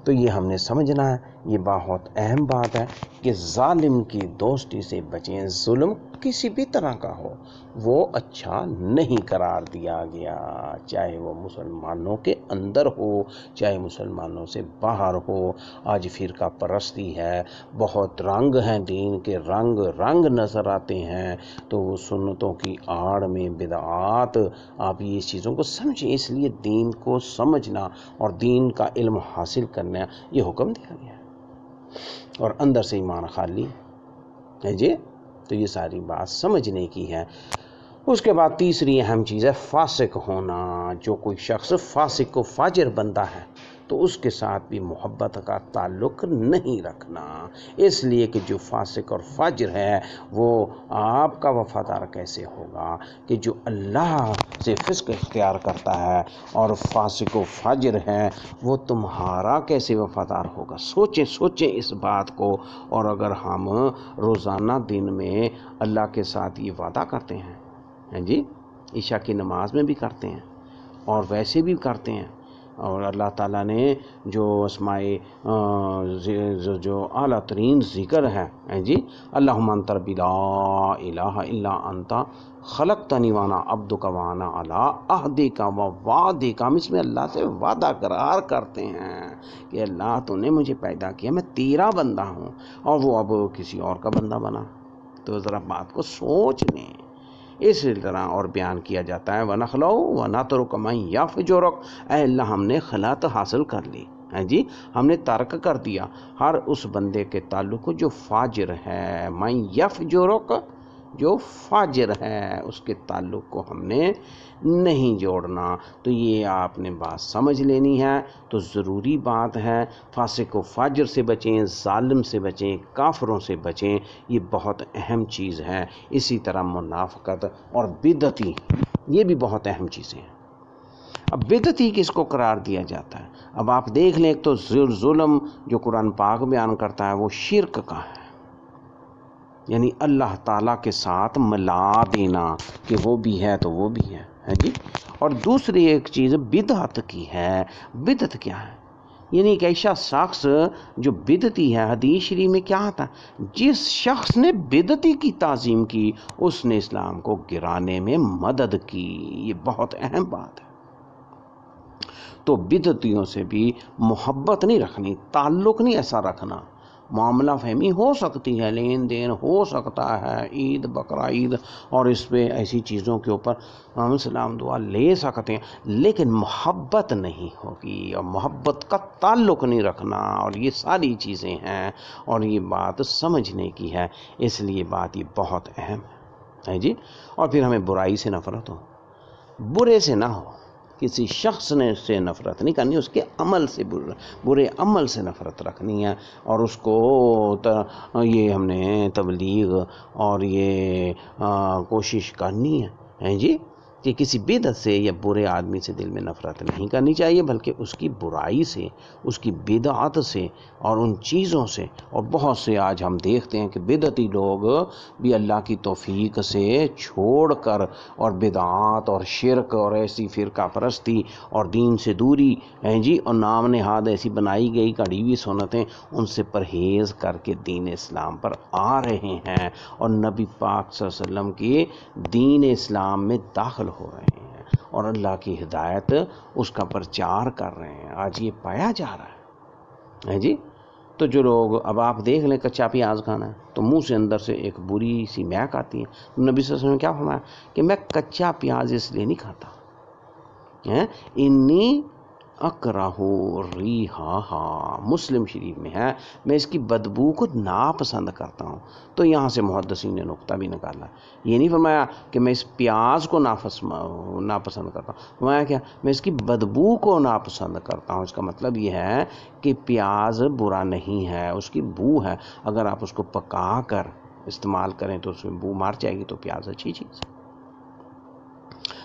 تو یہ ہم نے سمجھنا ہے، یہ بہت اہم بات ہے کہ ظالم کی دوستی سے بچیں۔ ظلم کسی بھی طرح کا ہو، وہ اچھا نہیں قرار دیا گیا، چاہے وہ مسلمانوں کے اندر ہو، چاہے مسلمانوں سے باہر ہو۔ آج فرقہ پرستی ہے، بہت رنگ ہیں، دین کے رنگ نظر آتے ہیں، تو وہ سنتوں کی آڑ میں بدعات۔ آپ یہ چیزوں کو سمجھیں، اس لیے دین کو سمجھنا اور دین کا علم حاصل کرنا یہ حکم دیا گیا ہے، اور اندر سے ایمان خالی ہے جی۔ تو یہ ساری بات سمجھنے کی ہے۔ اس کے بعد تیسری اہم چیز ہے فاسق ہونا۔ جو کوئی شخص فاسق و فاجر بندہ ہے تو اس کے ساتھ بھی محبت کا تعلق نہیں رکھنا، اس لیے کہ جو فاسق اور فاجر ہے وہ آپ کا وفادار کیسے ہوگا کہ جو اللہ سے فسق اختیار کرتا ہے اور فاسق و فاجر ہے وہ تمہارا کیسے وفادار ہوگا؟ سوچیں اس بات کو۔ اور اگر ہم روزانہ دن میں اللہ کے ساتھ یہ وعدہ کرتے ہیں جی، عشاء کی نماز میں بھی کرتے ہیں اور ویسے بھی کرتے ہیں، اور اللہ تعالیٰ نے جو اسماء جو اعلیٰ ترین ذکر ہے جی، اللہم انت ربی لا الہ الا انت خلقتنی وانا عبدک وانا علی عہدک و وعدک، ہم اس میں اللہ سے وعدہ قرار کرتے ہیں کہ اللہ تو نے مجھے پیدا کیا، میں تیرا بندہ ہوں، اور وہ اب کسی اور کا بندہ بنا۔ تو ذرا بات کو سوچ لیں۔ اس طرح اور بیان کیا جاتا ہے وَنَخْلَوْا وَنَتْرُكُ مَن يَفْجُرُكَ، اے اللہ ہم نے خلعت حاصل کر لی جی، ہم نے ترک کر دیا ہر اس بندے کے تعلق کو جو فاجر ہے، مَن يَفْجُرُكَ، جو فاجر ہے اس کے تعلق کو ہم نے نہیں جوڑنا۔ تو یہ آپ نے بات سمجھ لینی ہے۔ تو ضروری بات ہے، فاسق و فاجر سے بچیں، ظالم سے بچیں، کافروں سے بچیں، یہ بہت اہم چیز ہے۔ اسی طرح منافقت اور بدعتی، یہ بھی بہت اہم چیزیں ہیں۔ اب بدعتی کس کو قرار دیا جاتا ہے؟ اب آپ دیکھ لیں، ایک تو ظلم جو قرآن پاک بیان کرتا ہے وہ شرک کا ہے، یعنی اللہ تعالیٰ کے ساتھ ملا دینا کہ وہ بھی ہے تو وہ بھی ہے جی۔ اور دوسری ایک چیز بدعت کی ہے۔ بدعت کیا ہے؟ یعنی ایک ایسا شخص جو بدعتی ہے، حدیث شریف میں کیا آتا ہے؟ جس شخص نے بدعتی کی تعظیم کی اس نے اسلام کو گرانے میں مدد کی۔ یہ بہت اہم بات ہے۔ تو بدعتیوں سے بھی محبت نہیں رکھنی، تعلق نہیں ایسا رکھنا۔ معاملہ فہمی ہو سکتی ہے، لین دین ہو سکتا ہے، عید بقرہ عید اور اس پہ ایسی چیزوں کے اوپر ہم سلام دعا لے سکتے ہیں، لیکن محبت نہیں ہوگی اور محبت کا تعلق نہیں رکھنا، اور یہ ساری چیزیں ہیں اور یہ بات سمجھنے کی ہے، اس لیے بات یہ بہت اہم ہے جی۔ اور پھر ہمیں برائی سے نفرت ہو، برے سے نہ ہو، کسی شخص نے اس سے نفرت نہیں کرنی، اس کے عمل سے برے عمل سے نفرت رکھنی ہے، اور اس کو یہ ہم نے تبلیغ اور یہ کوشش کرنی ہے جی کہ کسی بدعت سے یا برے آدمی سے دل میں نفرت نہیں کرنی چاہیے، بلکہ اس کی برائی سے، اس کی بدعت سے اور ان چیزوں سے۔ اور بہت سے آج ہم دیکھتے ہیں کہ بدعتی لوگ بھی اللہ کی توفیق سے چھوڑ کر اور بدعات اور شرک اور ایسی فرقہ پرستی اور دین سے دوری ہیں جی، اور نام نہاد ایسی بنائی گئی کڑی ہوئی سنتیں، ان سے پرہیز کر کے دین اسلام پر آ رہے ہیں اور نبی پاک صلی اللہ علیہ وسلم کی دین اسلام میں داخل ہو رہے ہیں اور اللہ کی ہدایت اس کا پرچار کر رہے ہیں۔ آج یہ پایا جا رہا ہے جی۔ تو جو لوگ، اب آپ دیکھ لیں، کچا پیاز کھانا ہے تو منہ سے اندر سے ایک بری سی مہک آتی ہے۔ نبی صلی اللہ علیہ وسلم نے کیا فرمایا کہ میں کچا پیاز اس لیے نہیں کھاتا، انی اکرہ ریحہا، مسلم شریف میں ہے، میں اس کی بدبو کو ناپسند کرتا ہوں۔ تو یہاں سے محدثین نے نقطہ بھی نکالا، یہ نہیں فرمایا کہ میں اس پیاز کو ناپسند کرتا ہوں، فرمایا کیا؟ میں اس کی بدبو کو ناپسند کرتا ہوں۔ اس کا مطلب یہ ہے کہ پیاز برا نہیں ہے، اس کی بو ہے، اگر آپ اس کو پکا کر استعمال کریں تو اس میں بو مار جائے گی، تو پیاز اچھی چیز ہے۔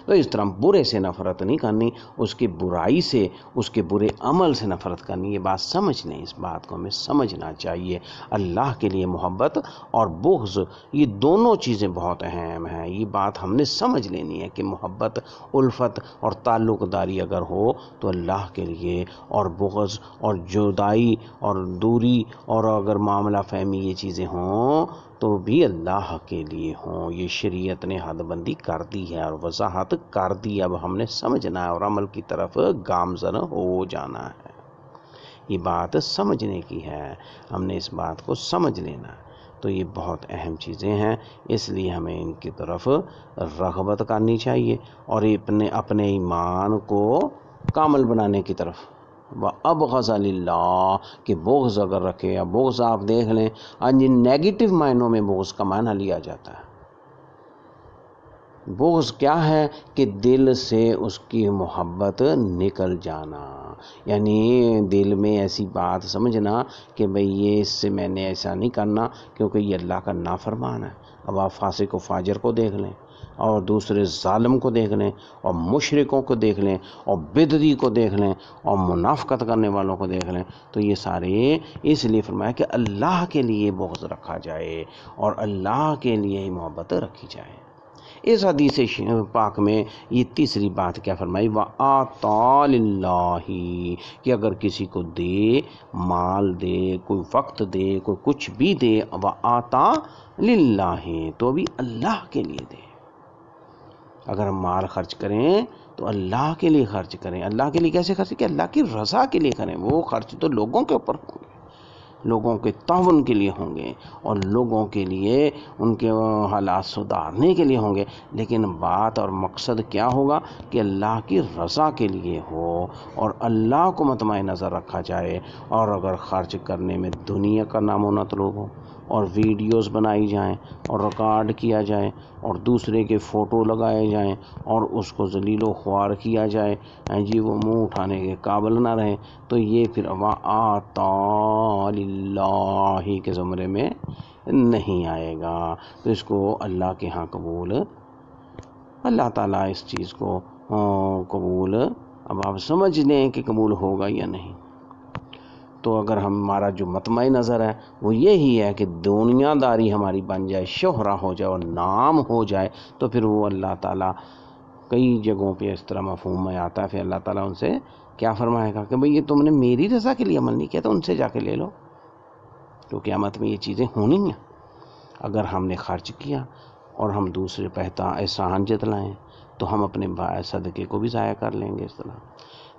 تو اس طرح برے سے نفرت نہیں کرنی، اس کی برائی سے، اس کے برے عمل سے نفرت کرنی۔ یہ بات سمجھ لیں، اس بات کو ہمیں سمجھنا چاہیے۔ اللہ کے لیے محبت اور بغض، یہ دونوں چیزیں بہت اہم ہیں۔ یہ بات ہم نے سمجھ لینی ہے کہ محبت، الفت اور تعلق داری اگر ہو تو اللہ کے لیے، اور بغض اور جدائی اور دوری اور اگر معاملہ فہمی یہ چیزیں ہوں تو بھی اللہ کے لیے ہوں۔ یہ شریعت نے حد بندی کر دی ہے اور وضاحت کر دی، اب ہم نے سمجھنا ہے اور عمل کی طرف گامزن ہو جانا ہے۔ یہ بات سمجھنے کی ہے، ہم نے اس بات کو سمجھ لینا ہے۔ تو یہ بہت اہم چیزیں ہیں، اس لیے ہمیں ان کی طرف رغبت کرنی چاہیے اور اپنے ایمان کو کامل بنانے کی طرف۔ وَأَبْغَضَ لِلَّهِ کہ بغض اگر رکھے، یا بغض آپ دیکھ لیں آج نیگیٹو معنوں میں بغض کا معنی لیا جاتا ہے۔ بغض کیا ہے کہ دل سے اس کی محبت نکل جانا، یعنی دل میں ایسی بات سمجھنا کہ بھئی یہ اس سے میں نے ایسا نہیں کرنا کیونکہ یہ اللہ کا نافرمان ہے۔ اب آپ فاسق و فاجر کو دیکھ لیں اور دوسرے ظالم کو دیکھ لیں اور مشرکوں کو دیکھ لیں اور بدعتی کو دیکھ لیں اور منافقت کرنے والوں کو دیکھ لیں، تو یہ سارے اس لیے فرمایا کہ اللہ کے لیے بغض رکھا جائے اور اللہ کے لیے ہی محبت رکھی جائے۔ اس حدیث پاک میں یہ تیسری بات کیا فرمائی؟ وَآتَى لِلَّهِ کہ اگر کسی کو دے، مال دے، کوئی وقت دے، کوئی کچھ بھی دے، وَآتَى لِلَّهِ تو بھی اللہ کے لیے دے۔ اگر ہم مال خرچ کریں تو اللہ کے لیے خرچ کریں۔ اللہ کے لیے کیسے خرچ کریں؟ اللہ کی رضا کے لیے کریں۔ وہ خرچ تو لوگوں کے اوپر ہوں گے، لوگوں کے تعاون کے لیے ہوں گے اور لوگوں کے لیے ان کے حالات سدھارنے کے لیے ہوں گے، لیکن بات اور مقصد کیا ہوگا کہ اللہ کی رضا کے لیے ہو اور اللہ کو مطمع نظر رکھا جائے۔ اور اگر خرچ کرنے میں دنیا کا نام و مطلوب ہو اور ویڈیوز بنائی جائیں اور ریکارڈ کیا جائے اور دوسرے کے فوٹو لگائے جائیں اور اس کو ذلیل و خوار کیا جائے جی، وہ منہ اٹھانے کے قابل نہ رہے، تو یہ پھر وَآتَى لِلَّهِ کے زمرے میں نہیں آئے گا۔ تو اس کو اللہ کے ہاں قبول، اللہ تعالیٰ اس چیز کو قبول اب آپ سمجھ لیں کہ قبول ہوگا یا نہیں۔ تو اگر ہمارا جو مطمع نظر ہے وہ یہی ہے کہ دنیا داری ہماری بن جائے، شہرہ ہو جائے اور نام ہو جائے، تو پھر وہ اللہ تعالیٰ کئی جگہوں پہ اس طرح مفہوم میں آتا ہے، پھر اللہ تعالیٰ ان سے کیا فرمائے گا کہ بھئی یہ تم نے میری رضا کے لیے عمل نہیں کیا تو ان سے جا کے لے لو، تو قیامت میں یہ چیزیں ہونی ہیں۔ اگر ہم نے خرچ کیا اور ہم دوسرے پہ احسان جتلائیں تو ہم اپنے صدقے کو بھی ضائع کر لیں گے اس طرح۔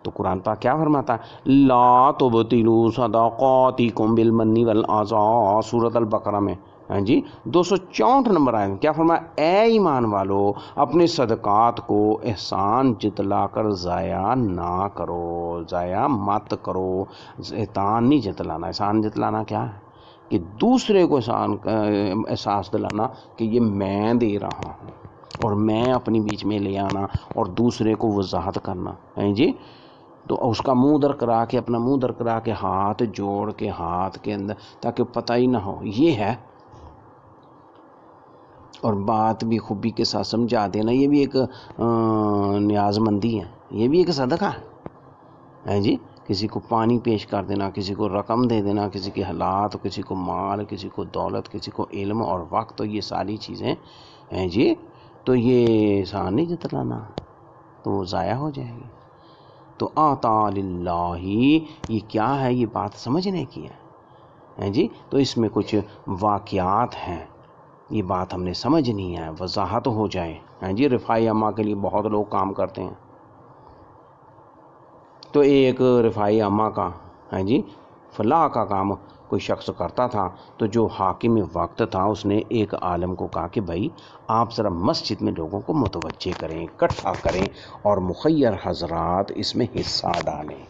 تو قرآن پاک کیا فرماتا ہے؟ لا تبطلوا صدقاتکم بالمن والعذا، سورۃ البقرہ میں 264 نمبر آئے، کیا فرمایا؟ اے ایمان والو اپنے صدقات کو احسان جتلا کر ضائع نہ کرو، ضائع مت کرو۔ احسان نہیں جتلانا، احسان جتلانا کیا ہے؟ کہ دوسرے کو احساس دلانا کہ یہ میں دے رہا ہوں، اور میں اپنی بیچ میں لے آنا اور دوسرے کو وضاحت کرنا تو اس کا منہ در کرا کے، اپنا منہ در کرا کے، ہاتھ جوڑ کے ہاتھ کے اندر، تاکہ پتہ ہی نہ ہو یہ ہے، اور بات بھی خوبی کے ساتھ سمجھا دینا، یہ بھی ایک نیاز مندی ہے، یہ بھی ایک صدقہ ہے کسی کو پانی پیش کر دینا، کسی کو رقم دے دینا، کسی کے حالات، کسی کو مال، کسی کو دولت، کسی کو علم اور وقت، تو یہ ساری چیزیں تو یہ احسان نہیں جتلانا، تو وہ ضائع ہو جائے گی۔ تو آتا للہ، یہ کیا ہے؟ یہ بات سمجھنے کی ہے تو اس میں کچھ واقعات ہیں، یہ بات ہم نے سمجھنی ہے، وضاحت ہو جائے رفاعی عامہ کے لیے بہت لوگ کام کرتے ہیں۔ تو ایک رفاعی عامہ کا فلاح کا کام کوئی شخص کرتا تھا، تو جو حاکم وقت تھا اس نے ایک عالم کو کہا کہ بھائی آپ ذرا مسجد میں لوگوں کو متوجہ کریں، اکٹھا کریں اور مخیر حضرات اس میں حصہ ڈالیں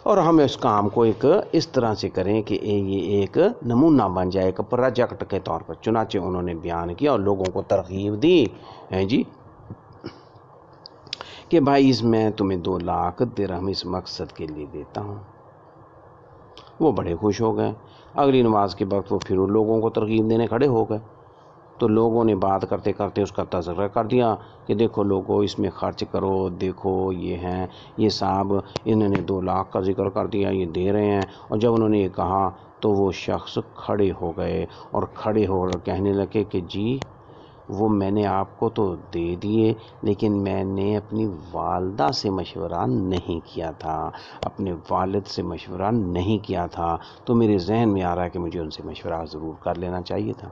اور ہم اس کام کو ایک اس طرح سے کریں کہ یہ ایک نمونہ بن جائے، ایک پروجیکٹ کے طور پر۔ چنانچہ انہوں نے بیان کیا اور لوگوں کو ترغیب دی کہ بھائی اس میں تمہیں 2 لاکھ درہم اس مقصد کے لیے دیتا ہوں۔ وہ بڑے خوش ہو گئے۔ اگلی نماز کے وقت وہ پھر لوگوں کو ترغیب دینے کھڑے ہو گئے، تو لوگوں نے بات کرتے کرتے اس کا تذکرہ کر دیا کہ دیکھو لوگوں اس میں خرچ کرو، دیکھو یہ ہیں، یہ صاحب انہوں نے 2 لاکھ کا ذکر کر دیا، یہ دے رہے ہیں۔ اور جب انہوں نے یہ کہا تو وہ شخص کھڑے ہو گئے اور کھڑے ہو کر کہنے لگے کہ جی وہ میں نے آپ کو تو دے دیے، لیکن میں نے اپنی والدہ سے مشورہ نہیں کیا تھا، اپنے والد سے مشورہ نہیں کیا تھا، تو میرے ذہن میں آ رہا ہے کہ مجھے ان سے مشورہ ضرور کر لینا چاہیے تھا۔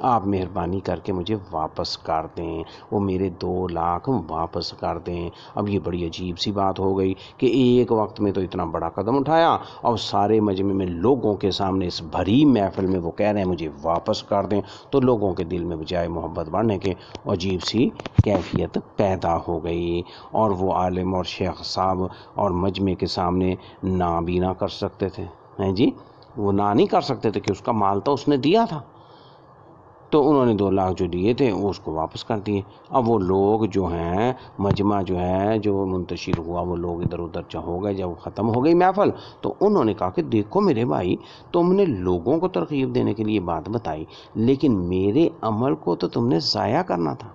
آپ مہربانی کر کے مجھے واپس کر دیں، وہ میرے 2 لاکھ واپس کر دیں۔ اب یہ بڑی عجیب سی بات ہو گئی کہ ایک وقت میں تو اتنا بڑا قدم اٹھایا اور سارے مجمع میں لوگوں کے سامنے اس بھری محفل میں وہ کہہ رہے ہیں مجھے واپس کر دیں، تو لوگوں کے دل میں بجائے محبت بڑھنے کے عجیب سی کیفیت پیدا ہو گئی، اور وہ عالم اور شیخ صاحب اور مجمع کے سامنے نہ بھی نہ کر سکتے تھے وہ نہ نہیں کر سکتے تھے کہ اس کا مال تو اس نے دیا تھا، تو انہوں نے 2 لاکھ جو دیے تھے وہ اس کو واپس کر دیے۔ اب وہ لوگ جو ہیں، مجمع جو ہے جو منتشر ہوا، وہ لوگ ادھر ادھر ہو گئے۔ جب ختم ہو گئی محفل تو انہوں نے کہا کہ دیکھو میرے بھائی، تم نے لوگوں کو ترغیب دینے کے لیے بات بتائی، لیکن میرے عمل کو تو تم نے ضائع کرنا تھا،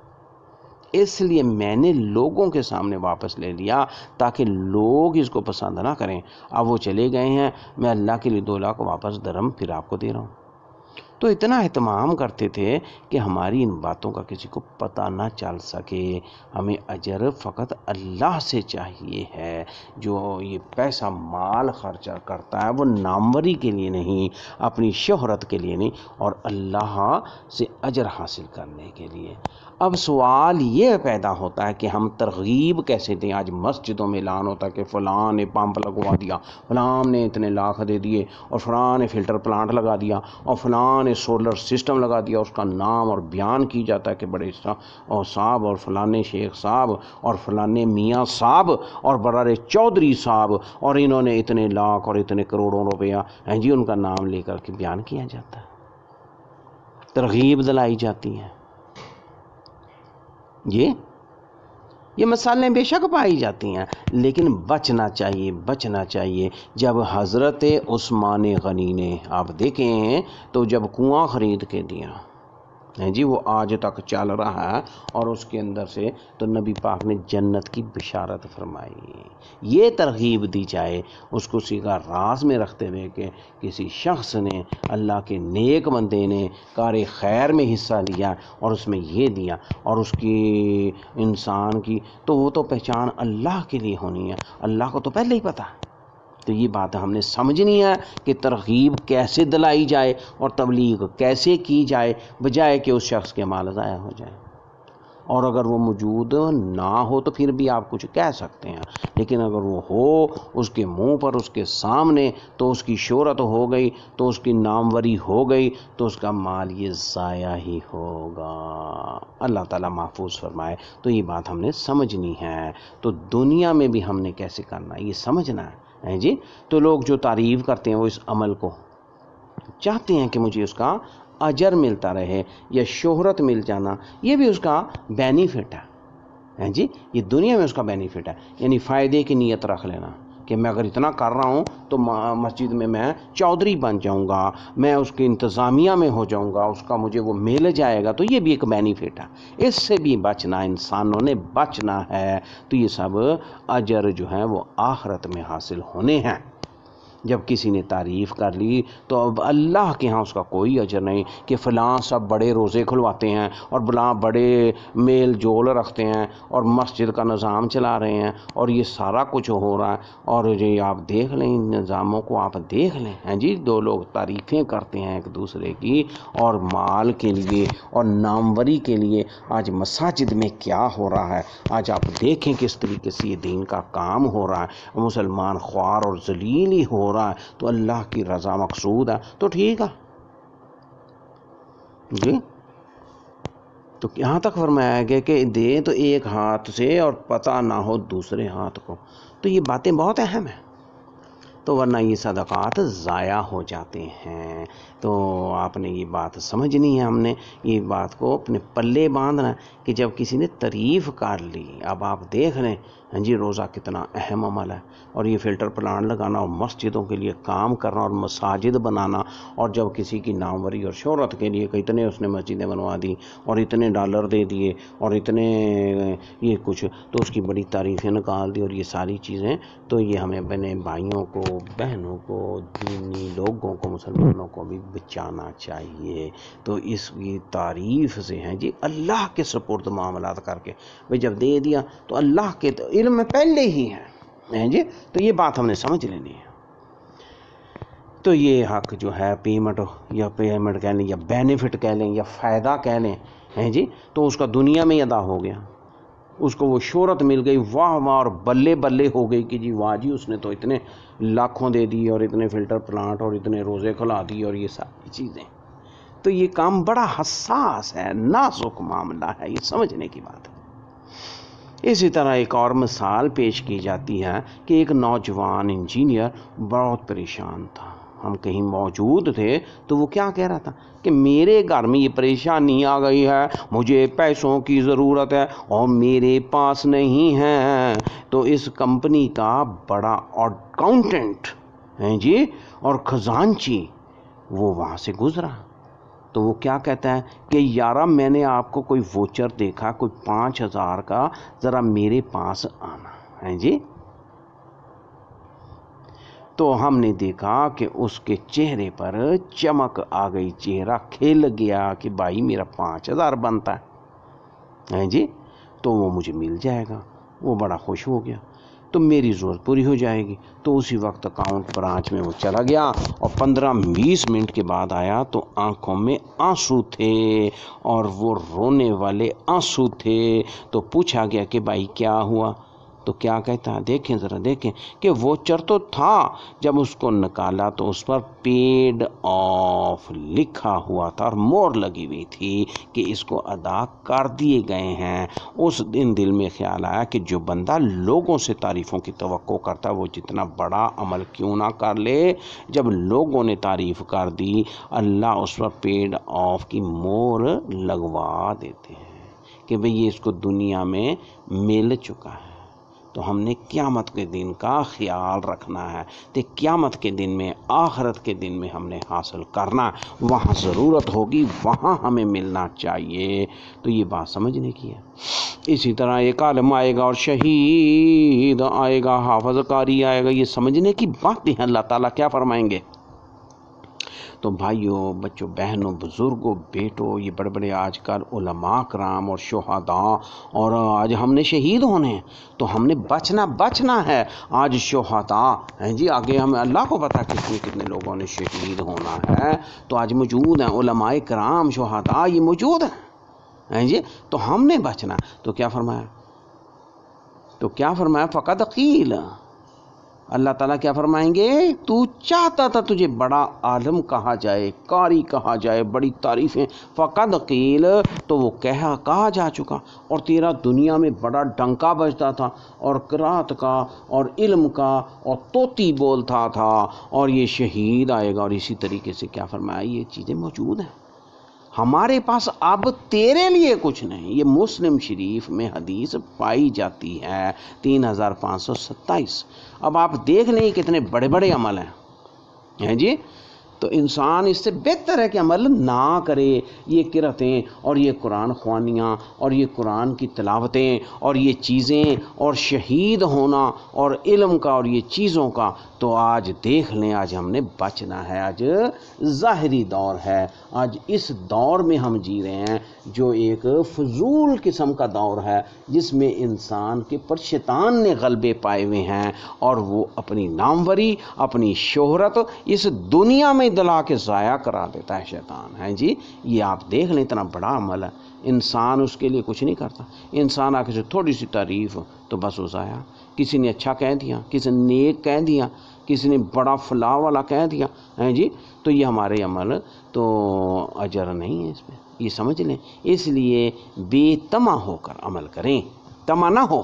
اس لیے میں نے لوگوں کے سامنے واپس لے لیا تاکہ لوگ اس کو پسند نہ کریں۔ اب وہ چلے گئے ہیں، میں اللہ کے لیے 2 لاکھ واپس درہم پھر آپ کو دے رہا ہوں۔ تو اتنا اہتمام کرتے تھے کہ ہماری ان باتوں کا کسی کو پتہ نہ چل سکے۔ ہمیں اجر فقط اللہ سے چاہیے ہے۔ جو یہ پیسہ مال خرچہ کرتا ہے وہ ناموری کے لیے نہیں، اپنی شہرت کے لیے نہیں، اور اللہ سے اجر حاصل کرنے کے لیے۔ اب سوال یہ پیدا ہوتا ہے کہ ہم ترغیب کیسے دیں؟ آج مسجدوں میں اعلان ہوتا ہے کہ فلاں نے پمپ لگوا دیا، فلاں نے اتنے لاکھ دے دیے، اور فلاں نے فلٹر پلانٹ لگا دیا، اور فلاں نے سولر سسٹم لگا دیا، اس کا نام اور بیان کی جاتا ہے کہ بڑے صاحب اور فلاں شیخ صاحب اور فلاں میاں صاحب اور برارے چودھری صاحب، اور انہوں نے اتنے لاکھ اور اتنے کروڑوں روپیہ ان کا نام لے کر کے بیان کیا جاتا ہے، ترغیب دلائی جاتی ہے۔ یہ مسائلیں بے شک پائی جاتی ہیں، لیکن بچنا چاہیے۔ جب حضرت عثمان غنی نے، آپ دیکھیں تو جب کنواں خرید کے دیا جی وہ آج تک چل رہا ہے، اور اس کے اندر سے تو نبی پاک نے جنت کی بشارت فرمائی. یہ ترغیب دی جائے اس کو سیدھا راز میں رکھتے ہوئے کہ کسی شخص نے، اللہ کے نیک بندے نے کار خیر میں حصہ لیا اور اس میں یہ دیا، اور اس کی انسان کی تو وہ تو پہچان اللہ کے لیے ہونی ہے، اللہ کو تو پہلے ہی پتہ ہے. تو یہ بات ہم نے سمجھنی ہے کہ ترغیب کیسے دلائی جائے اور تبلیغ کیسے کی جائے، بجائے کہ اس شخص کے مال ضائع ہو جائے. اور اگر وہ موجود نہ ہو تو پھر بھی آپ کچھ کہہ سکتے ہیں، لیکن اگر وہ ہو اس کے منہ پر، اس کے سامنے، تو اس کی شہرت ہو گئی، تو اس کی ناموری ہو گئی، تو اس کا مال یہ ضائع ہی ہوگا. اللہ تعالیٰ محفوظ فرمائے. تو یہ بات ہم نے سمجھنی ہے. تو دنیا میں بھی ہم نے کیسے کرنا ہے یہ سمجھنا ہے جی. تو لوگ جو تعریف کرتے ہیں وہ اس عمل کو چاہتے ہیں کہ مجھے اس کا اجر ملتا رہے یا شہرت مل جانا، یہ بھی اس کا بینیفٹ ہے جی. یہ دنیا میں اس کا بینیفٹ ہے، یعنی فائدے کی نیت رکھ لینا کہ میں اگر اتنا کر رہا ہوں تو مسجد میں چودھری بن جاؤں گا، میں اس کی انتظامیہ میں ہو جاؤں گا، اس کا مجھے وہ مل جائے گا. تو یہ بھی ایک بینیفٹ ہے. اس سے بھی بچنا، انسانوں نے بچنا ہے. تو یہ سب اجر جو ہیں وہ آخرت میں حاصل ہونے ہیں. جب کسی نے تعریف کر لی تو اب اللہ کے ہاں اس کا کوئی اجر نہیں کہ فلاں سب بڑے روزے کھلواتے ہیں اور فلاں بڑے میل جول رکھتے ہیں اور مسجد کا نظام چلا رہے ہیں اور یہ سارا کچھ ہو رہا ہے. اور یہ آپ دیکھ لیں، ان نظاموں کو آپ دیکھ لیں جی. دو لوگ تعریفیں کرتے ہیں ایک دوسرے کی اور مال کے لیے اور ناموری کے لیے. آج مساجد میں کیا ہو رہا ہے، آج آپ دیکھیں کس طریقے سے یہ دین کا کام ہو رہا ہے. مسلمان خوار اور ذلیل ہی ہو رہا ہے. تو اللہ کی رضا مقصود ہے تو ٹھیک ہے جی. تو یہاں تک فرمایا گیا کہ دے تو ایک ہاتھ سے اور پتہ نہ ہو دوسرے ہاتھ کو. تو یہ باتیں بہت اہم ہیں. تو ورنہ یہ صدقات ضائع ہو جاتے ہیں. تو آپ نے یہ بات سمجھنی ہے. ہم نے یہ بات کو اپنے پلے باندھنا ہے کہ جب کسی نے تعریف کر لی، اب آپ دیکھ لیں جی روزہ کتنا اہم عمل ہے، اور یہ فلٹر پلانٹ لگانا اور مسجدوں کے لیے کام کرنا اور مساجد بنانا، اور جب کسی کی ناموری اور شہرت کے لیے کہ اتنے اس نے مسجدیں بنوا دی اور اتنے ڈالر دے دیے اور اتنے یہ کچھ، تو اس کی بڑی تعریفیں نکال دی اور یہ ساری چیزیں. تو یہ ہمیں اپنے بھائیوں کو، بہنوں کو، دینی لوگوں کو، مسلمانوں کو بھی بچانا چاہیے. تو اس کی تعریف سے ہیں جی اللہ کے سپرد معاملات کر کے جب دے دیا تو اللہ کے علم میں پہلے ہی ہیں جی. تو یہ بات ہم نے سمجھ لینی ہے. تو یہ حق جو ہے پیمنٹ کہہ لیں یا بینیفٹ کہہ لیں یا فائدہ کہہ لیں جی، تو اس کا دنیا میں ادا ہو گیا. اس کو وہ شہرت مل گئی، واہ واہ اور بلے بلے ہو گئی کہ جی واہ جی اس نے تو اتنے لاکھوں دے دی اور اتنے فلٹر پلانٹ اور اتنے روزے کھلا دی اور یہ ساری چیزیں. تو یہ کام بڑا حساس ہے، نازک معاملہ ہے، یہ سمجھنے کی بات ہے. اسی طرح ایک اور مثال پیش کی جاتی ہے کہ ایک نوجوان انجینئر بہت پریشان تھا. ہم کہیں موجود تھے تو وہ کیا کہہ رہا تھا کہ میرے گھر میں یہ پریشانی آ گئی ہے، مجھے پیسوں کی ضرورت ہے اور میرے پاس نہیں ہے. تو اس کمپنی کا بڑا اکاؤنٹنٹ ہیں جی اور خزانچی وہ وہاں سے گزرا. تو وہ کیا کہتا ہے کہ یارا میں نے آپ کو کوئی ووچر دیکھا کوئی 5,000 کا، ذرا میرے پاس آنا ہے جی. تو ہم نے دیکھا کہ اس کے چہرے پر چمک آ گئی، چہرہ کھل گیا کہ بھائی میرا 5,000 بنتا ہے جی، تو وہ مجھے مل جائے گا. وہ بڑا خوش ہو گیا، تو میری ضرورت پوری ہو جائے گی. تو اسی وقت اکاؤنٹ برانچ میں وہ چلا گیا اور 15-20 منٹ کے بعد آیا تو آنکھوں میں آنسو تھے اور وہ رونے والے آنسو تھے. تو پوچھا گیا کہ بھائی کیا ہوا؟ تو کیا کہتا ہے، دیکھیں ذرا دیکھیں کہ ووچر تو تھا، جب اس کو نکالا تو اس پر پیڈ آف لکھا ہوا تھا اور مور لگی ہوئی تھی کہ اس کو ادا کر دیے گئے ہیں. اس دن دل میں خیال آیا کہ جو بندہ لوگوں سے تعریفوں کی توقع کرتا وہ جتنا بڑا عمل کیوں نہ کر لے، جب لوگوں نے تعریف کر دی اللہ اس پر پیڈ آف کی مور لگوا دیتے ہیں کہ بھئی یہ اس کو دنیا میں مل چکا ہے. تو ہم نے قیامت کے دن کا خیال رکھنا ہے، کہ قیامت کے دن میں، آخرت کے دن میں ہم نے حاصل کرنا، وہاں ضرورت ہوگی، وہاں ہمیں ملنا چاہیے۔ تو یہ بات سمجھنے کی ہے۔ اسی طرح ایک عالم آئے گا اور شہید آئے گا، حافظ قاری آئے گا، یہ سمجھنے کی باتیں ہیں۔ اللہ تعالیٰ کیا فرمائیں گے؟ تو بھائیوں، بچوں، بہنوں، بزرگوں، بیٹوں، یہ بڑے بڑے آج کل علماء کرام اور شہداء، اور آج ہم نے شہید ہونے ہیں، تو ہم نے بچنا ہے۔ آج شہداء ہیں جی، آگے ہمیں اللہ کو پتا کتنے لوگوں نے شہید ہونا ہے، تو آج موجود ہیں علماء کرام، شہداء، یہ موجود ہیں جی، تو ہم نے بچنا۔ تو کیا فرمایا؟ فقد قیل، اللہ تعالیٰ کیا فرمائیں گے؟ تو چاہتا تھا تجھے بڑا عالم کہا جائے، قاری کہا جائے، بڑی تعریفیں، فقد قیل، تو وہ کہا جا چکا، اور تیرا دنیا میں بڑا ڈنکا بجتا تھا، اور قرات کا اور علم کا، اور طوطی بولتا تھا، اور یہ شہید آئے گا، اور اسی طریقے سے کیا فرمایا؟ یہ چیزیں موجود ہیں ہمارے پاس، اب تیرے لیے کچھ نہیں۔ یہ مسلم شریف میں حدیث پائی جاتی ہے 3527۔ اب آپ دیکھ لیں کتنے بڑے بڑے عمل ہیں جی، تو انسان اس سے بہتر ہے کہ عمل نہ کرے۔ یہ قرأتیں اور یہ قرآن خوانیاں اور یہ قرآن کی تلاوتیں اور یہ چیزیں اور شہید ہونا اور علم کا اور یہ چیزوں کا، تو آج دیکھ لیں، آج ہم نے بچنا ہے۔ آج ظاہری دور ہے، آج اس دور میں ہم جی رہے ہیں جو ایک فضول قسم کا دور ہے، جس میں انسان کے پر شیطان نے غلبے پائے ہوئے ہیں، اور وہ اپنی ناموری، اپنی شہرت اس دنیا میں دلا کے ضائع کرا دیتا ہے شیطان، ہے جی۔ یہ آپ دیکھ لیں، اتنا بڑا عمل ہے، انسان اس کے لیے کچھ نہیں کرتا۔ انسان آ کے سے تھوڑی سی تعریف تو بس وہ ضائع، کسی نے اچھا کہہ دیا، کسی نے نیک کہہ دیا، کسی نے بڑا فلاح والا کہہ دیا، ہیں جی، تو یہ ہمارے عمل تو اجر نہیں ہے اس میں، یہ سمجھ لیں۔ اس لیے بے طمع ہو کر عمل کریں، طمع نہ ہو،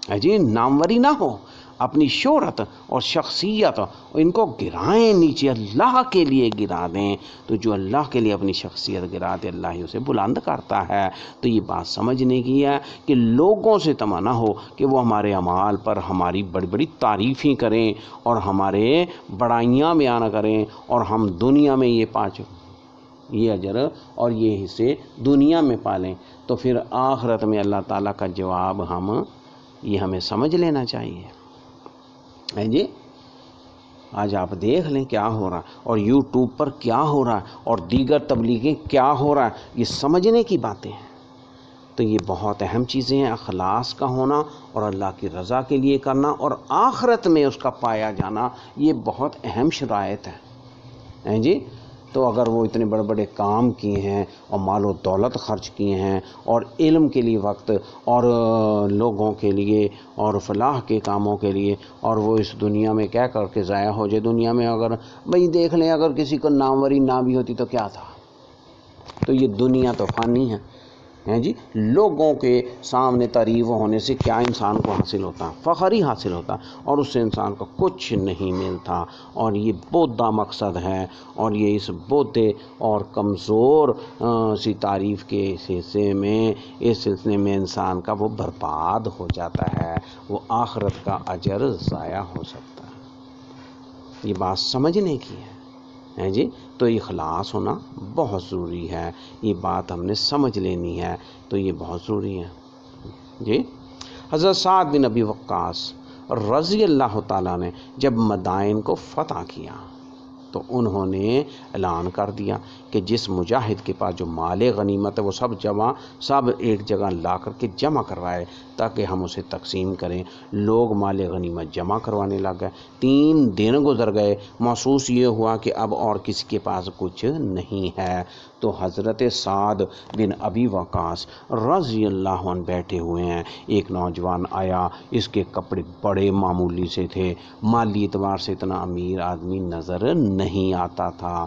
ہے جی، ناموری نہ ہو، اپنی شہرت اور شخصیت ان کو گرائیں نیچے، اللہ کے لیے گرا دیں، تو جو اللہ کے لیے اپنی شخصیت گرا دے، اللہ ہی اسے بلند کرتا ہے۔ تو یہ بات سمجھنے کی ہے کہ لوگوں سے طمع نہ ہو کہ وہ ہمارے اعمال پر ہماری بڑی بڑی تعریفیں کریں اور ہمارے بڑائیاں بیان کریں، اور ہم دنیا میں یہ اجر اور یہ حصے دنیا میں پالیں، تو پھر آخرت میں اللہ تعالیٰ کا جواب ہمیں سمجھ لینا چاہیے، ہے جی۔ آج آپ دیکھ لیں کیا ہو رہا، اور یوٹیوب پر کیا ہو رہا، اور دیگر تبلیغیں کیا ہو رہا، یہ سمجھنے کی باتیں ہیں۔ تو یہ بہت اہم چیزیں ہیں، اخلاص کا ہونا اور اللہ کی رضا کے لیے کرنا، اور آخرت میں اس کا پایا جانا، یہ بہت اہم شرائط ہیں جی۔ تو اگر وہ اتنے بڑے بڑے کام کیے ہیں اور مال و دولت خرچ کیے ہیں، اور علم کے لیے وقت، اور لوگوں کے لیے اور فلاح کے کاموں کے لیے، اور وہ اس دنیا میں کیا کر کے ضائع ہو جائے۔ دنیا میں اگر بھئی دیکھ لیں، اگر کسی کو ناموری نہ بھی ہوتی تو کیا تھا؟ تو یہ دنیا تو فانی ہے جی، لوگوں کے سامنے تعریف ہونے سے کیا انسان کو حاصل ہوتا؟ فخر ہی حاصل ہوتا، اور اس سے انسان کو کچھ نہیں ملتا، اور یہ بودھا مقصد ہے، اور یہ اس بودھے اور کمزور سی تعریف کے اس سلسلے میں انسان کا وہ برباد ہو جاتا ہے، وہ آخرت کا اجر ضائع ہو سکتا ہے۔ یہ بات سمجھنے کی ہے جی۔ تو اخلاص ہونا بہت ضروری ہے، یہ بات ہم نے سمجھ لینی ہے، تو یہ بہت ضروری ہے جی۔ حضرت سعد بن ابی وقاص رضی اللہ تعالیٰ نے جب مدائن کو فتح کیا تو انہوں نے اعلان کر دیا کہ جس مجاہد کے پاس جو مال غنیمت ہے وہ سب ایک جگہ لا کر کے جمع کروائے تاکہ ہم اسے تقسیم کریں۔ لوگ مال غنیمت جمع کروانے لگ گئے، 3 دن گزر گئے، محسوس یہ ہوا کہ اب اور کسی کے پاس کچھ نہیں ہے، تو حضرت سعد بن ابی وقاص رضی اللہ عنہ بیٹھے ہوئے ہیں، ایک نوجوان آیا، اس کے کپڑے بڑے معمولی سے تھے، مالی اعتبار سے اتنا امیر آدمی نظر نہیں آتا تھا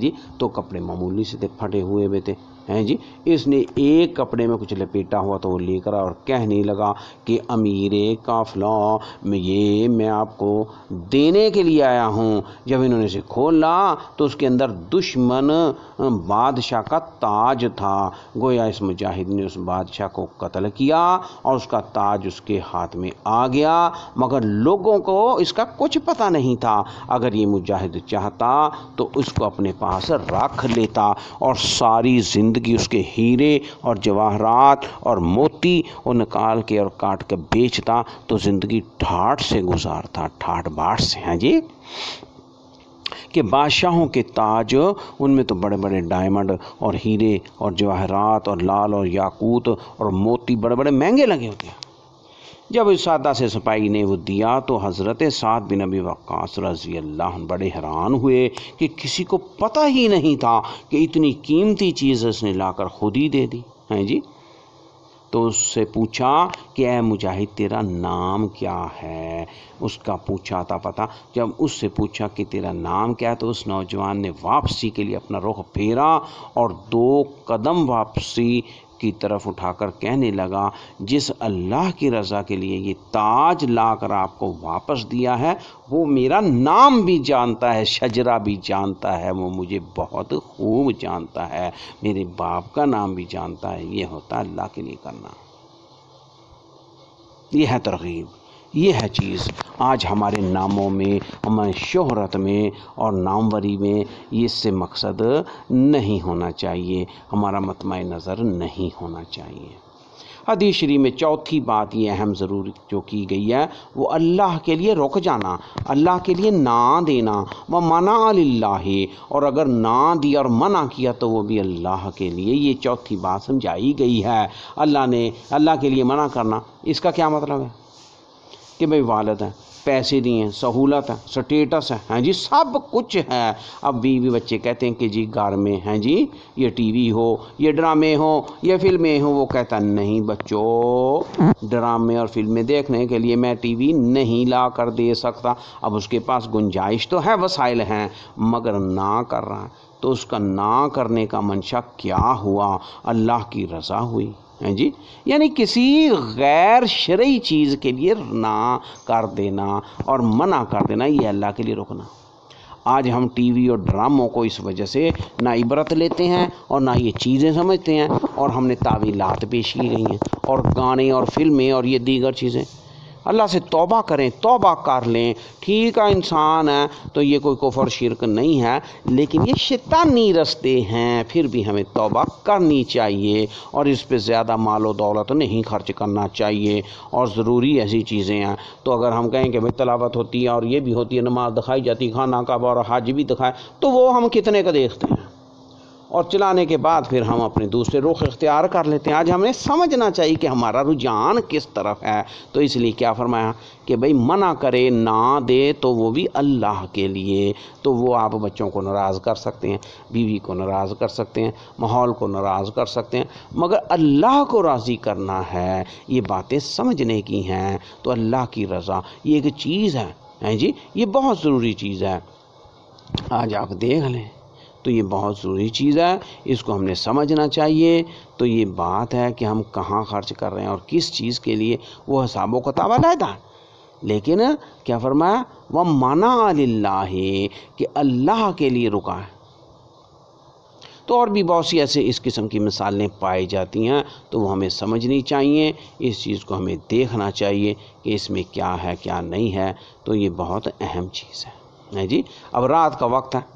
جی، تو کپڑے معمولی سے تھے، پھٹے ہوئے بھی تھے ہیں جی، اس نے ایک کپڑے میں کچھ لپیٹا ہوا تو وہ لے کر اور کہنے لگا کہ امیر قافلہ یہ میں آپ کو دینے کے لیے آیا ہوں۔ جب انہوں نے اسے کھولا تو اس کے اندر دشمن بادشاہ کا تاج تھا۔ گویا اس مجاہد نے اس بادشاہ کو قتل کیا اور اس کا تاج اس کے ہاتھ میں آ گیا، مگر لوگوں کو اس کا کچھ پتہ نہیں تھا۔ اگر یہ مجاہد چاہتا تو اس کو اپنے پاس رکھ لیتا اور ساری زندگی اس کے ہیرے اور جواہرات اور موتی وہ نکال کے اور کاٹ کے بیچتا تو زندگی ٹھاٹھ سے گزارتا، ٹھاٹھ باٹھ سے۔ ہیں جی کہ بادشاہوں کے تاج ان میں تو بڑے بڑے ڈائمنڈ اور ہیرے اور جواہرات اور لال اور یاقوت اور موتی بڑے بڑے مہنگے لگے ہوتے ہیں۔ جب اس سادہ سے سپاہی نے وہ دیا تو حضرت سعد بن ابی وقاص رضی اللہ عنہ بڑے حیران ہوئے کہ کسی کو پتہ ہی نہیں تھا کہ اتنی قیمتی چیز اس نے لا کر خود ہی دے دی۔ ہیں جی تو اس سے پوچھا کہ اے مجاہد تیرا نام کیا ہے؟ اس کا پوچھا تھا پتہ۔ جب اس سے پوچھا کہ تیرا نام کیا ہے تو اس نوجوان نے واپسی کے لیے اپنا رخ پھیرا اور 2 قدم واپسی کی طرف اٹھا کر کہنے لگا، جس اللہ کی رضا کے لیے یہ تاج لا کر آپ کو واپس دیا ہے وہ میرا نام بھی جانتا ہے، شجرہ بھی جانتا ہے، وہ مجھے بہت خوب جانتا ہے، میرے باپ کا نام بھی جانتا ہے۔ یہ ہوتا ہے اللہ کے لیے کرنا، یہ ہے ترغیب، یہ ہے چیز۔ آج ہمارے ناموں میں، ہمارے شہرت میں اور ناموری میں یہ اس سے مقصد نہیں ہونا چاہیے، ہمارا مطمع نظر نہیں ہونا چاہیے۔ حدیث شریف میں چوتھی بات یہ اہم ضرور جو کی گئی ہے وہ اللہ کے لیے رک جانا، اللہ کے لیے نہ دینا، وہ منع للہ، اور اگر نہ دیا اور منع کیا تو وہ بھی اللہ کے لیے۔ یہ چوتھی بات سمجھائی گئی ہے۔ اللہ کے لیے منع کرنا، اس کا کیا مطلب ہے کہ بھئی والد ہیں، پیسے دیے ہیں، سہولت ہے، سٹیٹس ہے، ہیں جی سب کچھ ہے۔ اب بیوی بچے کہتے ہیں کہ جی گھر میں ہیں جی یہ ٹی وی ہو، یہ ڈرامے ہوں، یہ فلمیں ہوں، وہ کہتا نہیں بچوں ڈرامے اور فلمیں دیکھنے کے لیے میں ٹی وی نہیں لا کر دے سکتا۔ اب اس کے پاس گنجائش تو ہے، وسائل ہیں، مگر نہ کر رہا ہے، تو اس کا نہ کرنے کا منشا کیا ہوا؟ اللہ کی رضا ہوئی۔ ہیں جی یعنی کسی غیر شرعی چیز کے لیے نہ کر دینا اور منع کر دینا، یہ اللہ کے لیے رکنا۔ آج ہم ٹی وی اور ڈراموں کو اس وجہ سے نہ عبرت لیتے ہیں اور نہ یہ چیزیں سمجھتے ہیں، اور ہم نے تعویلات پیش کی گئی ہیں، اور گانے اور فلمیں اور یہ دیگر چیزیں۔ اللہ سے توبہ کریں، توبہ کر لیں۔ ٹھیک ہے انسان ہے تو یہ کوئی کفر شرک نہیں ہے، لیکن یہ شیطانی رستے ہیں، پھر بھی ہمیں توبہ کرنی چاہیے اور اس پہ زیادہ مال و دولت نہیں خرچ کرنا چاہیے، اور ضروری ایسی چیزیں ہیں۔ تو اگر ہم کہیں کہ بھئی تلاوت ہوتی ہے اور یہ بھی ہوتی ہے، نماز دکھائی جاتی ہے، خانہ کعبہ اور حج بھی دکھائے، تو وہ ہم کتنے کا دیکھتے ہیں، اور چلانے کے بعد پھر ہم اپنے دوسرے رخ اختیار کر لیتے ہیں۔ آج ہمیں سمجھنا چاہیے کہ ہمارا رجحان کس طرف ہے۔ تو اس لیے کیا فرمایا کہ بھئی منع کرے نہ دے تو وہ بھی اللہ کے لیے۔ تو وہ آپ بچوں کو ناراض کر سکتے ہیں، بیوی کو ناراض کر سکتے ہیں، ماحول کو ناراض کر سکتے ہیں، مگر اللہ کو راضی کرنا ہے، یہ باتیں سمجھنے کی ہیں۔ تو اللہ کی رضا یہ ایک چیز ہے جی، یہ بہت ضروری چیز ہے۔ آج آپ دیکھ لیں تو یہ بہت ضروری چیز ہے، اس کو ہم نے سمجھنا چاہیے۔ تو یہ بات ہے کہ ہم کہاں خرچ کر رہے ہیں اور کس چیز کے لیے، وہ حساب و کتاب علیحدہ ہے۔ لیکن کیا فرمایا؟ وَمَنَعَ لِلَّهِ، کہ اللہ کے لیے رکا ہے۔ تو اور بھی بہت سی ایسے اس قسم کی مثالیں پائی جاتی ہیں، تو وہ ہمیں سمجھنی چاہیے، اس چیز کو ہمیں دیکھنا چاہیے کہ اس میں کیا ہے کیا نہیں ہے۔ تو یہ بہت اہم چیز ہے جی۔ اب رات کا وقت ہے،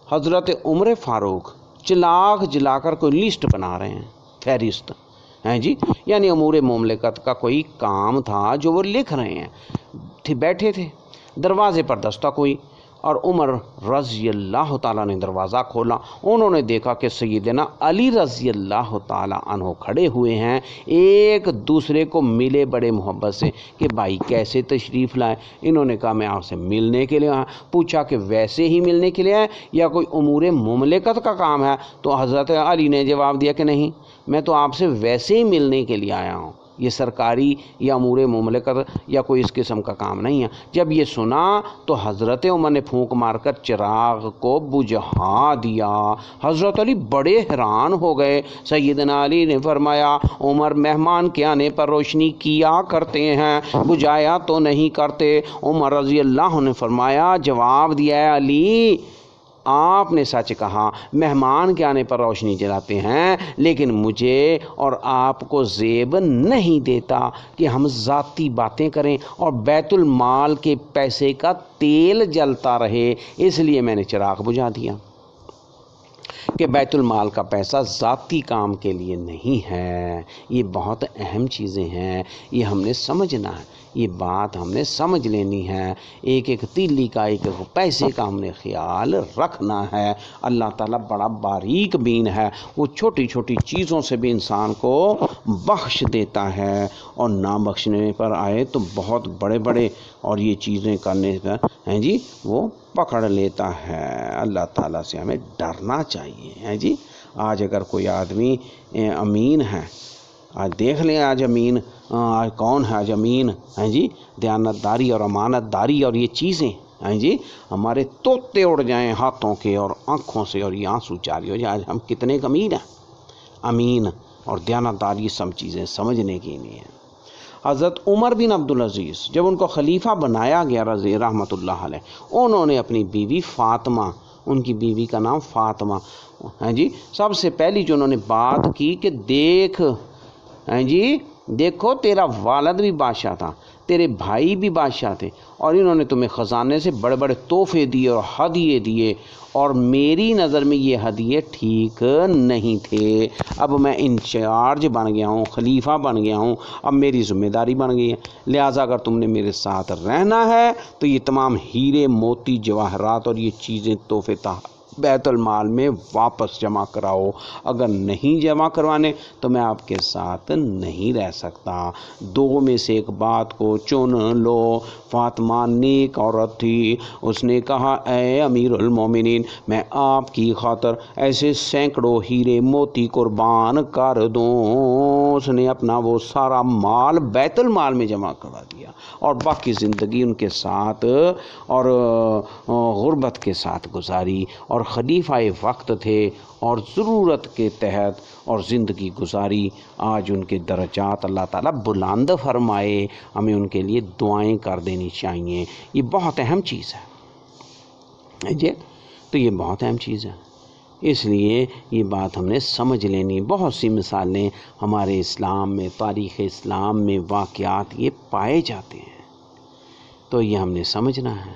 حضرت عمر فاروق جلا کر کوئی لسٹ بنا رہے ہیں، فہرست ہیں جی، یعنی امور مملکت کا کوئی کام تھا جو وہ لکھ رہے ہیں۔ بیٹھے تھے، دروازے پر دستک ہوئی اور عمر رضی اللہ تعالیٰ نے دروازہ کھولا۔ انہوں نے دیکھا کہ سیدنا علی رضی اللہ تعالیٰ عنہ کھڑے ہوئے ہیں، ایک دوسرے کو ملے بڑے محبت سے کہ بھائی کیسے تشریف لائے۔ انہوں نے کہا میں آپ سے ملنے کے لیے آیا۔ پوچھا کہ ویسے ہی ملنے کے لیے آئے یا کوئی امور مملکت کا کام ہے؟ تو حضرت علی نے جواب دیا کہ نہیں، میں تو آپ سے ویسے ہی ملنے کے لیے آیا ہوں، یہ سرکاری یا امور مملکت یا کوئی اس قسم کا کام نہیں ہے۔ جب یہ سنا تو حضرت عمر نے پھونک مار کر چراغ کو بجھا دیا۔ حضرت علی بڑے حیران ہو گئے۔ سیدنا علی نے فرمایا عمر مہمان کے آنے پر روشنی کیا کرتے ہیں، بجھایا تو نہیں کرتے۔ عمر رضی اللہ عنہ نے فرمایا، جواب دیا ہے علی آپ نے سچ کہا، مہمان کے آنے پر روشنی جلاتے ہیں، لیکن مجھے اور آپ کو زیب نہیں دیتا کہ ہم ذاتی باتیں کریں اور بیت المال کے پیسے کا تیل جلتا رہے، اس لیے میں نے چراغ بجھا دیا کہ بیت المال کا پیسہ ذاتی کام کے لیے نہیں ہے۔ یہ بہت اہم چیزیں ہیں، یہ ہم نے سمجھنا ہے، یہ بات ہم نے سمجھ لینی ہے۔ ایک ایک تیلی کا، ایک ایک پیسے کا ہم نے خیال رکھنا ہے۔ اللہ تعالیٰ بڑا باریک بین ہے، وہ چھوٹی چھوٹی چیزوں سے بھی انسان کو بخش دیتا ہے، اور نہ بخشنے پر آئے تو بہت بڑے بڑے اور یہ چیزیں کرنے پر ہیں جی وہ پکڑ لیتا ہے۔ اللہ تعالیٰ سے ہمیں ڈرنا چاہیے ہیں جی۔ آج اگر کوئی آدمی امین ہے، آج دیکھ لیں آج امین آج کون ہے، آج امین ہیں جی، دیانتداری اور امانت داری اور یہ چیزیں ہیں جی، ہمارے طوطے اڑ جائیں ہاتھوں کے اور آنکھوں سے اور یہ آنسو جاری ہو جائے۔ آج ہم کتنے امین ہیں، امین اور دیانتداری سب چیزیں سمجھنے کی نہیں ہیں۔ حضرت عمر بن عبدالعزیز جب ان کو خلیفہ بنایا گیا رضی رحمۃ اللہ علیہ، انہوں نے اپنی بیوی فاطمہ، ان کی بیوی کا نام فاطمہ ہیں جی، سب سے پہلی جو انہوں نے بات کی کہ دیکھ ہیں جی، دیکھو تیرا والد بھی بادشاہ تھا، تیرے بھائی بھی بادشاہ تھے، اور انہوں نے تمہیں خزانے سے بڑے بڑے تحفے دیے اور ہدیے دیے، اور میری نظر میں یہ ہدیے ٹھیک نہیں تھے۔ اب میں انچارج بن گیا ہوں، خلیفہ بن گیا ہوں، اب میری ذمہ داری بن گئی ہے، لہٰذا اگر تم نے میرے ساتھ رہنا ہے تو یہ تمام ہیرے موتی جواہرات اور یہ چیزیں تحفے بیت المال میں واپس جمع کراؤ، اگر نہیں جمع کروانے تو میں آپ کے ساتھ نہیں رہ سکتا۔ دو میں سے ایک بات کو چن لو۔ فاطمہ نیک عورت تھی، اس نے کہا اے امیر المومنین، میں آپ کی خاطر ایسے سینکڑوں ہیرے موتی قربان کر دوں۔ اس نے اپنا وہ سارا مال بیت المال میں جمع کروا دیا اور باقی زندگی ان کے ساتھ اور غربت کے ساتھ گزاری، اور خلیفہ وقت تھے اور ضرورت کے تحت اور زندگی گزاری۔ آج ان کے درجات اللہ تعالیٰ بلند فرمائے، ہمیں ان کے لیے دعائیں کر دینی چاہیے۔ یہ بہت اہم چیز ہے جی، تو یہ بہت اہم چیز ہے، اس لیے یہ بات ہم نے سمجھ لینی۔ بہت سی مثالیں ہمارے اسلام میں، تاریخ اسلام میں واقعات یہ پائے جاتے ہیں، تو یہ ہم نے سمجھنا ہے،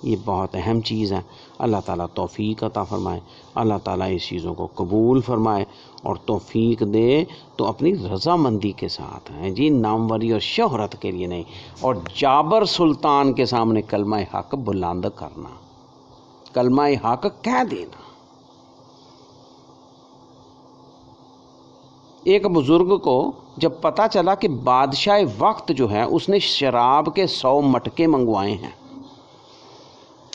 یہ بہت اہم چیز ہے۔ اللہ تعالیٰ توفیق عطا فرمائے، اللہ تعالیٰ اس چیزوں کو قبول فرمائے اور توفیق دے تو اپنی رضامندی کے ساتھ ہیں جی، ناموری اور شہرت کے لیے نہیں، اور جابر سلطان کے سامنے کلمہ حق بلند کرنا، کلمہ حق کہہ دینا۔ ایک بزرگ کو جب پتہ چلا کہ بادشاہ وقت جو ہے اس نے شراب کے 100 مٹکے منگوائے ہیں،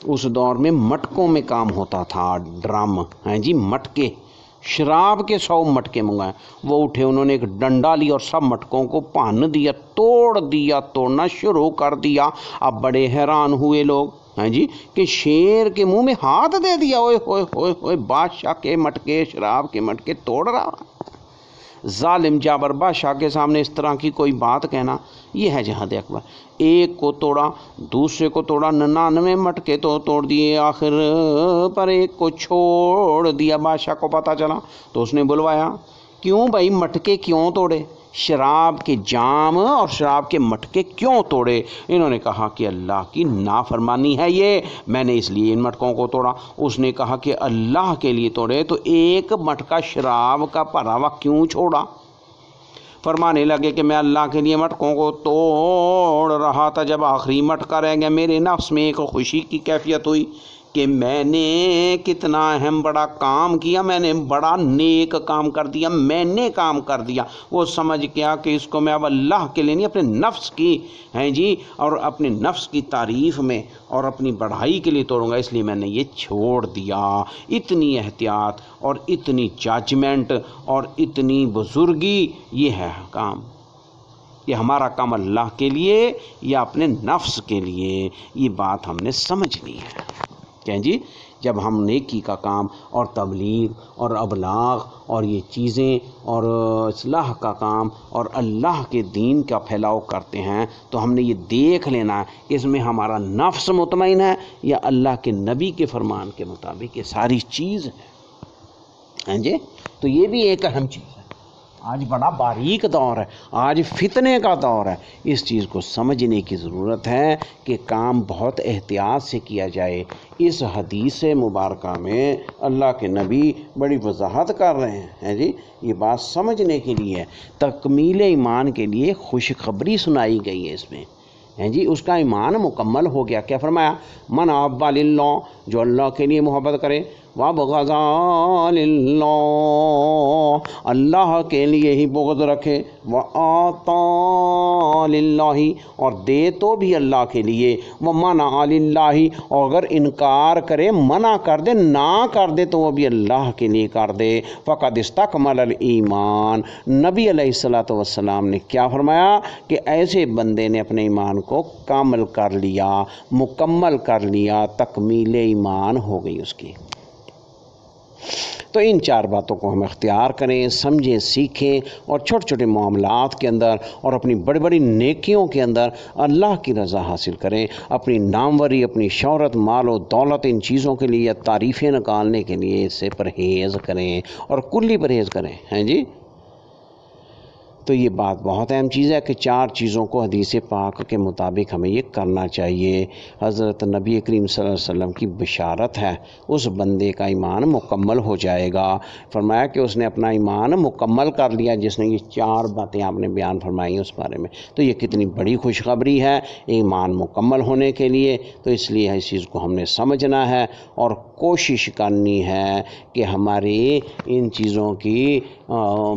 اس دور میں مٹکوں میں کام ہوتا تھا، ڈرم ہیں جی، مٹکے، شراب کے 100 مٹکے منگوائے۔ وہ اٹھے، انہوں نے ایک ڈنڈا لیا اور سب مٹکوں کو بھن دیا، توڑ دیا، توڑنا شروع کر دیا۔ اب بڑے حیران ہوئے لوگ ہیں جی کہ شیر کے منہ میں ہاتھ دے دیا، اوئے ہوئے ہوئے ہوئے، بادشاہ کے مٹکے، شراب کے مٹکے توڑ رہا۔ ظالم جابر بادشاہ کے سامنے اس طرح کی کوئی بات کہنا، یہ ہے جہاد اکبر۔ ایک کو توڑا، دوسرے کو توڑا، 99 مٹکے تو توڑ دیے، آخر پر ایک کو چھوڑ دیا۔ بادشاہ کو پتہ چلا تو اس نے بلوایا، کیوں بھائی مٹکے کیوں توڑے؟ شراب کے جام اور شراب کے مٹکے کیوں توڑے؟ انہوں نے کہا کہ اللہ کی نافرمانی ہے یہ، میں نے اس لیے ان مٹکوں کو توڑا۔ اس نے کہا کہ اللہ کے لیے توڑے تو ایک مٹکا شراب کا بھرا ہوا کیوں چھوڑا؟ فرمانے لگے کہ میں اللہ کے لیے مٹکوں کو توڑ رہا تھا، جب آخری مٹکا رہ گیا میرے نفس میں ایک خوشی کی کیفیت ہوئی کہ میں نے کتنا اہم بڑا کام کیا، میں نے بڑا نیک کام کر دیا، میں نے کام کر دیا۔ وہ سمجھ گیا کہ اس کو میں اب اللہ کے لیے نہیں، اپنے نفس کی ہیں جی، اور اپنے نفس کی تعریف میں اور اپنی بڑھائی کے لیے توڑوں گا، اس لیے میں نے یہ چھوڑ دیا۔ اتنی احتیاط اور اتنی ججمنٹ اور اتنی بزرگی، یہ ہے کام۔ یہ ہمارا کام اللہ کے لیے یا اپنے نفس کے لیے، یہ بات ہم نے سمجھنی ہے کہ جی جب ہم نیکی کا کام اور تبلیغ اور ابلاغ اور یہ چیزیں اور اصلاح کا کام اور اللہ کے دین کا پھیلاؤ کرتے ہیں تو ہم نے یہ دیکھ لینا ہے اس میں ہمارا نفس مطمئن ہے یا اللہ کے نبی کے فرمان کے مطابق یہ ساری چیز ہے جی۔ تو یہ بھی ایک اہم چیز ہے، آج بڑا باریک دور ہے، آج فتنے کا دور ہے، اس چیز کو سمجھنے کی ضرورت ہے کہ کام بہت احتیاط سے کیا جائے۔ اس حدیث مبارکہ میں اللہ کے نبی بڑی وضاحت کر رہے ہیں جی، یہ بات سمجھنے کے لیے تکمیل ایمان کے لیے خوشخبری سنائی گئی ہے اس میں جی، اس کا ایمان مکمل ہو گیا۔ کیا فرمایا؟ من احب للہ، جو اللہ کے لیے محبت کرے، وابغض للہ، اللہ کے لیے ہی بغض رکھے، وآطا للہ، اور دے تو بھی اللہ کے لیے، ومنع للہ، اور اگر انکار کرے، منع کر دے، نہ کر دے تو وہ بھی اللہ کے لیے کر دے، فقد استکمل الایمان۔ نبی علیہ الصلوۃ والسلام نے کیا فرمایا کہ ایسے بندے نے اپنے ایمان کو کامل کر لیا، مکمل کر لیا، تکمیل ایمان ہو گئی اس کی۔ تو ان چار باتوں کو ہم اختیار کریں، سمجھیں، سیکھیں، اور چھوٹے چھوٹے معاملات کے اندر اور اپنی بڑی بڑی نیکیوں کے اندر اللہ کی رضا حاصل کریں، اپنی ناموری، اپنی شہرت، مال و دولت، ان چیزوں کے لیے تعریفیں نکالنے کے لیے اس سے پرہیز کریں اور کلی پرہیز کریں ہیں جی۔ تو یہ بات بہت اہم چیز ہے کہ چار چیزوں کو حدیث پاک کے مطابق ہمیں یہ کرنا چاہیے۔ حضرت نبی کریم صلی اللہ علیہ وسلم کی بشارت ہے، اس بندے کا ایمان مکمل ہو جائے گا۔ فرمایا کہ اس نے اپنا ایمان مکمل کر لیا جس نے یہ چار باتیں آپ نے بیان فرمائی اس بارے میں۔ تو یہ کتنی بڑی خوشخبری ہے ایمان مکمل ہونے کے لیے۔ تو اس لیے اس چیز کو ہم نے سمجھنا ہے اور کوشش کرنی ہے کہ ہماری ان چیزوں کی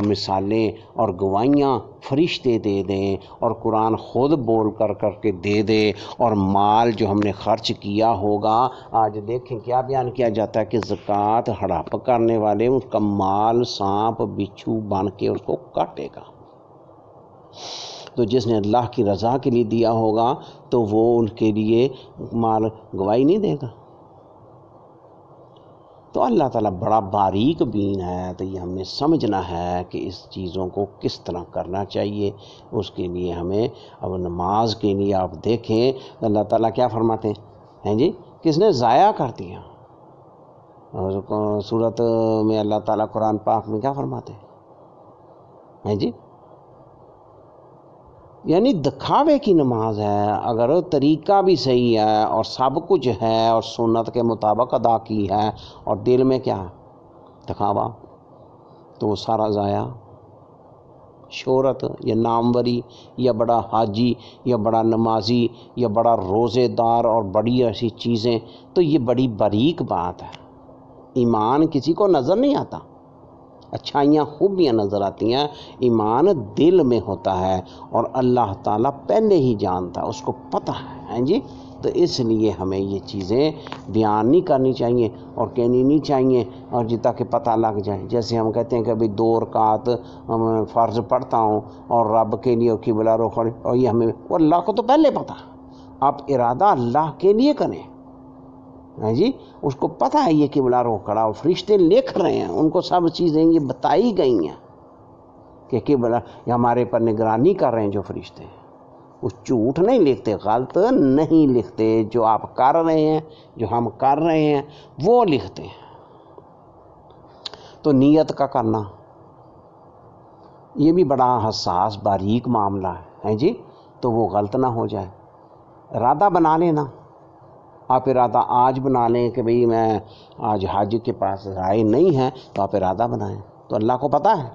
مثالیں اور گواہیاں فرشتے دے دیں اور قرآن خود بول کر کے دے دے، اور مال جو ہم نے خرچ کیا ہوگا، آج دیکھیں کیا بیان کیا جاتا ہے کہ زکوٰۃ ہڑپ کرنے والے اس کا مال سانپ بچھو بن کے اس کو کاٹے گا۔ تو جس نے اللہ کی رضا کے لیے دیا ہوگا تو وہ ان کے لیے مال گواہی نہیں دے گا۔ تو اللہ تعالیٰ بڑا باریک بین ہے، تو یہ ہم نے سمجھنا ہے کہ اس چیزوں کو کس طرح کرنا چاہیے۔ اس کے لیے ہمیں اب نماز کے لیے آپ دیکھیں اللہ تعالیٰ کیا فرماتے ہیں جی، کس نے ضائع کر دیا۔ سورت میں اللہ تعالیٰ قرآن پاک میں کیا فرماتے ہیں جی، یعنی دکھاوے کی نماز ہے، اگر طریقہ بھی صحیح ہے اور سب کچھ ہے اور سنت کے مطابق ادا کی ہے اور دل میں کیا ہے دکھاوا، تو وہ سارا ضائع۔ شہرت یا ناموری یا بڑا حاجی یا بڑا نمازی یا بڑا روزے دار اور بڑی ایسی چیزیں، تو یہ بڑی باریک بات ہے۔ ایمان کسی کو نظر نہیں آتا، اچھائیاں خوبیاں نظر آتی ہیں، ایمان دل میں ہوتا ہے اور اللہ تعالیٰ پہلے ہی جانتا ہے، اس کو پتہ ہے جی۔ تو اس لیے ہمیں یہ چیزیں بیان نہیں کرنی چاہیے اور کہنی نہیں چاہیے، اور جی تاکہ پتہ لگ جائے۔ جیسے ہم کہتے ہیں کہ بھئی 2 رکعت فرض پڑھتا ہوں اور رب کے لیے قبلہ رخ، اور یہ ہمیں وہ اللہ کو تو پہلے پتہ، آپ ارادہ اللہ کے لیے کریں جی، اس کو پتہ ہے یہ قبلہ رخ کھڑا، اور فرشتے لکھ رہے ہیں، ان کو سب چیزیں یہ بتائی گئی ہیں کہ قبلہ ہمارے پر نگرانی کر رہے ہیں جو فرشتے ہیں۔ وہ جھوٹ نہیں لکھتے، غلط نہیں لکھتے، جو آپ کر رہے ہیں، جو ہم کر رہے ہیں وہ لکھتے ہیں۔ تو نیت کا کرنا یہ بھی بڑا حساس باریک معاملہ ہے جی، تو وہ غلط نہ ہو جائے۔ ارادہ بنا لینا، آپ ارادہ آج بنا لیں کہ بھئی میں آج حج کے پاس رائے نہیں ہے، تو آپ ارادہ بنائیں، تو اللہ کو پتہ ہے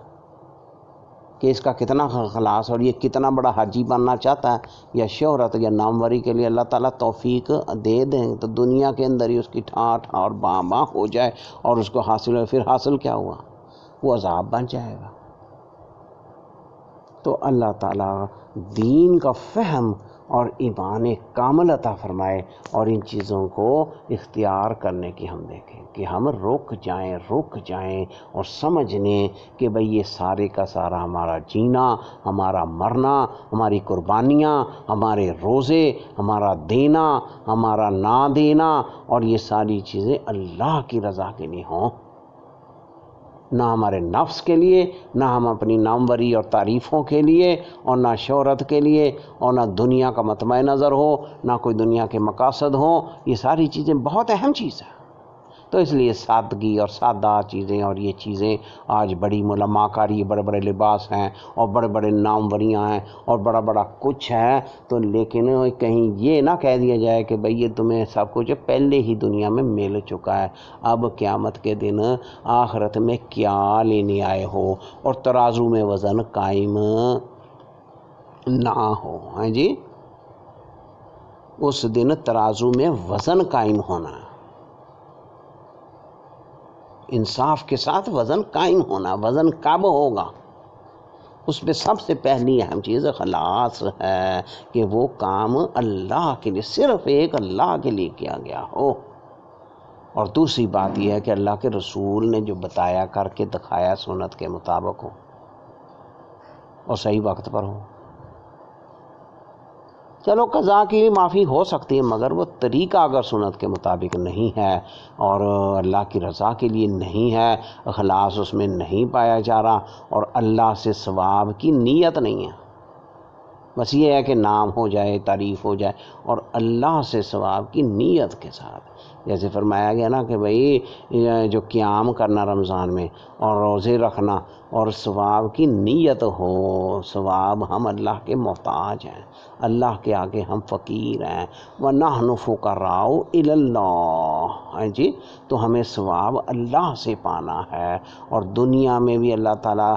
کہ اس کا کتنا خلاص اور یہ کتنا بڑا حاجی بننا چاہتا ہے، یا شہرت یا ناموری کے لیے اللہ تعالیٰ توفیق دے دیں تو دنیا کے اندر ہی اس کی ٹھاں اور باں ہو جائے اور اس کو حاصل ہو، پھر حاصل کیا ہوا، وہ عذاب بن جائے گا۔ تو اللہ تعالیٰ دین کا فہم اور ایمان کامل عطا فرمائے، اور ان چیزوں کو اختیار کرنے کی ہم دیکھیں کہ ہم رک جائیں اور سمجھ لیں کہ بھئی یہ سارے کا سارا ہمارا جینا، ہمارا مرنا، ہماری قربانیاں، ہمارے روزے، ہمارا دینا، ہمارا نہ دینا، اور یہ ساری چیزیں اللہ کی رضا کے لیے ہوں، نہ ہمارے نفس کے لیے، نہ ہم اپنی ناموری اور تعریفوں کے لیے، اور نہ شہرت کے لیے، اور نہ دنیا کا مطمع نظر ہو، نہ کوئی دنیا کے مقاصد ہوں۔ یہ ساری چیزیں بہت اہم چیز ہیں۔ تو اس لیے سادگی اور سادہ چیزیں، اور یہ چیزیں آج بڑی ملما کاری، بڑے بڑے لباس ہیں اور بڑے بڑے ناموریاں ہیں اور بڑا بڑا کچھ ہے، تو لیکن کہیں یہ نہ کہہ دیا جائے کہ بھئی یہ تمہیں سب کچھ پہلے ہی دنیا میں مل چکا ہے، اب قیامت کے دن آخرت میں کیا لینے آئے ہو، اور ترازو میں وزن قائم نہ ہو۔ ہاں جی، اس دن ترازو میں وزن قائم ہونا ہے، انصاف کے ساتھ وزن قائم ہونا۔ وزن کب ہوگا؟ اس پہ سب سے پہلی اہم چیز اخلاص ہے کہ وہ کام اللہ کے لیے، صرف ایک اللہ کے لیے کیا گیا ہو، اور دوسری بات یہ ہے کہ اللہ کے رسول نے جو بتایا کر کے دکھایا سنت کے مطابق ہو اور صحیح وقت پر ہو۔ چلو قضا کی معافی ہو سکتی ہے، مگر وہ طریقہ اگر سنت کے مطابق نہیں ہے اور اللہ کی رضا کے لیے نہیں ہے، اخلاص اس میں نہیں پایا جا رہا، اور اللہ سے ثواب کی نیت نہیں ہے، بس یہ ہے کہ نام ہو جائے، تعریف ہو جائے، اور اللہ سے ثواب کی نیت کے ساتھ، جیسے فرمایا گیا نا کہ بھئی جو قیام کرنا رمضان میں اور روزے رکھنا اور ثواب کی نیت ہو۔ ثواب، ہم اللہ کے محتاج ہیں، اللہ کے آگے ہم فقیر ہیں، وَنَحْنُ فُقَرَاءُ إِلَى اللَّهِ، ہاں جی، تو ہمیں ثواب اللہ سے پانا ہے، اور دنیا میں بھی اللہ تعالیٰ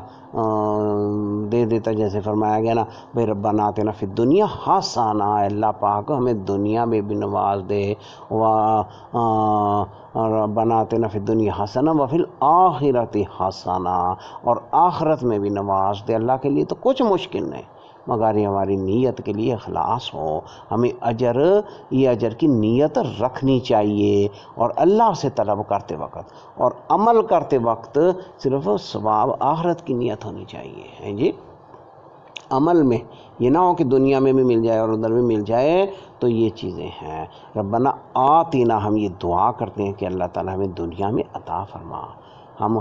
دے دیتا، جیسے فرمایا گیا نا بھئی ربنا آتنا فی الدنیا حسنہ، اللہ پاک ہمیں دنیا میں بھی نواز دے، ربنا آتنا فی الدنیا حسنہ وفی الآخرۃ حسنہ، اور آخرت میں بھی نواز دے۔ اللہ کے لیے تو کچھ مشکل نہیں، مگر یہ ہماری نیت کے لیے اخلاص ہو، ہمیں یہ اجر کی نیت رکھنی چاہیے، اور اللہ سے طلب کرتے وقت اور عمل کرتے وقت صرف ثواب آخرت کی نیت ہونی چاہیے، ہیں جی۔ عمل میں یہ نہ ہو کہ دنیا میں بھی مل جائے اور ادھر بھی مل جائے، تو یہ چیزیں ہیں۔ ربنا آتنا، ہم یہ دعا کرتے ہیں کہ اللہ تعالیٰ ہمیں دنیا میں عطا فرما۔ ہم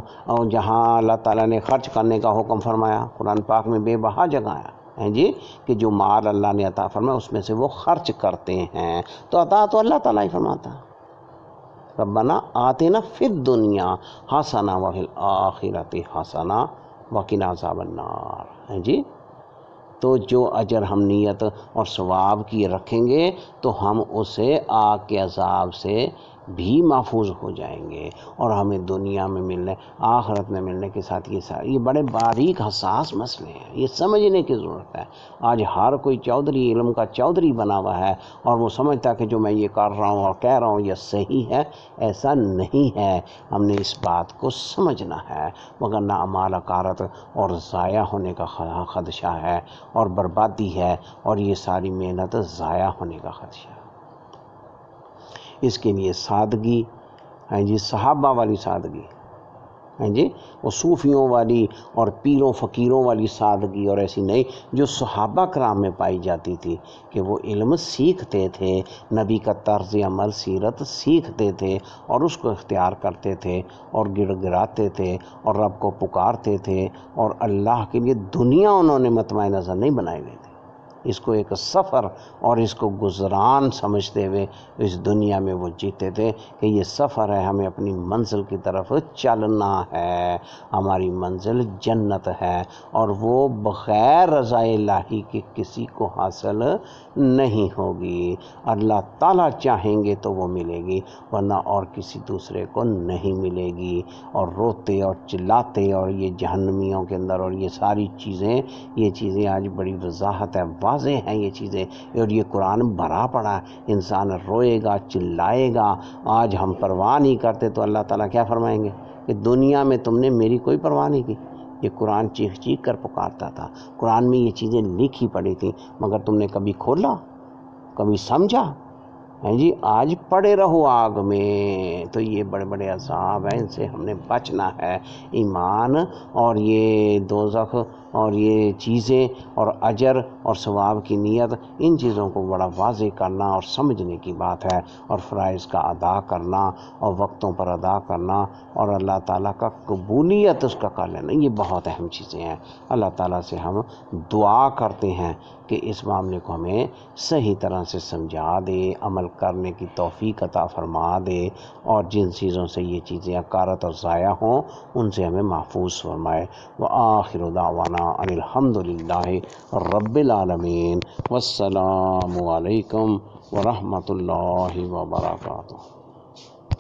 جہاں اللہ تعالیٰ نے خرچ کرنے کا حکم فرمایا، قرآن پاک میں بے بہا جگہ ہے جی، کہ جو مال اللہ نے عطا فرمایا اس میں سے وہ خرچ کرتے ہیں، تو عطا تو اللہ تعالیٰ ہی فرماتا ہے۔ ربنا آتنا فی الدنیا حسنہ وفی الآخرۃ حسنہ وقنا عذاب النار، ہیں جی۔ تو جو اجر ہم نیت اور ثواب کی رکھیں گے تو ہم اسے آگ کے عذاب سے بھی محفوظ ہو جائیں گے، اور ہمیں دنیا میں ملنے، آخرت میں ملنے کے ساتھ یہ بڑے باریک حساس مسئلے ہیں، یہ سمجھنے کی ضرورت ہے۔ آج ہر کوئی چودھری، علم کا چودھری بنا ہوا ہے، اور وہ سمجھتا ہے کہ جو میں یہ کر رہا ہوں اور کہہ رہا ہوں یہ صحیح ہے، ایسا نہیں ہے۔ ہم نے اس بات کو سمجھنا ہے، مگر نہ اعمال اکارت اور ضائع ہونے کا خدشہ ہے، اور بربادی ہے، اور یہ ساری محنت ضائع ہونے کا خدشہ ہے۔ اس کے لیے سادگی، ہاں جی، صحابہ والی سادگی، ہاں جی، وہ صوفیوں والی اور پیروں فقیروں والی سادگی، اور ایسی نہیں جو صحابہ کرام میں پائی جاتی تھی، کہ وہ علم سیکھتے تھے، نبی کا طرز عمل سیرت سیکھتے تھے اور اس کو اختیار کرتے تھے اور گڑ گڑاتے تھے اور رب کو پکارتے تھے، اور اللہ کے لیے دنیا انہوں نے مطمع نظر نہیں بنائی ہوئی تھی، اس کو ایک سفر اور اس کو گزران سمجھتے ہوئے اس دنیا میں وہ جیتے تھے کہ یہ سفر ہے، ہمیں اپنی منزل کی طرف چلنا ہے، ہماری منزل جنت ہے، اور وہ بغیر رضا الہی کے کسی کو حاصل نہیں ہوگی۔ اللہ تعالیٰ چاہیں گے تو وہ ملے گی، ورنہ اور کسی دوسرے کو نہیں ملے گی۔ اور روتے اور چلاتے، اور یہ جہنمیوں کے اندر، اور یہ ساری چیزیں، یہ چیزیں آج بڑی وضاحت ہے، واضح ہیں یہ چیزیں، اور یہ قرآن بھرا پڑا ہے، انسان روئے گا، چلائے گا۔ آج ہم پرواہ نہیں کرتے تو اللہ تعالیٰ کیا فرمائیں گے کہ دنیا میں تم نے میری کوئی پرواہ نہیں کی۔ یہ قرآن چیخ چیخ کر پکارتا تھا، قرآن میں یہ چیزیں لکھی پڑی تھیں، مگر تم نے کبھی کھولا؟ کبھی سمجھا؟ ہیں جی آج پڑے رہو آگ میں، تو یہ بڑے بڑے عذاب ہیں، ان سے ہم نے بچنا ہے۔ ایمان اور یہ دوزخ اور یہ چیزیں اور اجر اور ثواب کی نیت، ان چیزوں کو بڑا واضح کرنا اور سمجھنے کی بات ہے، اور فرائض کا ادا کرنا اور وقتوں پر ادا کرنا اور اللہ تعالیٰ کا قبولیت اس کا کر لینا، یہ بہت اہم چیزیں ہیں۔ اللہ تعالیٰ سے ہم دعا کرتے ہیں کہ اس معاملے کو ہمیں صحیح طرح سے سمجھا دے، عمل کرنے کی توفیق عطا فرما دے، اور جن چیزوں سے یہ چیزیں عکارت اور ضائع ہوں ان سے ہمیں محفوظ فرمائے۔ وآخر دعوانا ان الحمد للہ رب العالمین، والسلام علیکم ورحمۃ اللہ وبرکاتہ۔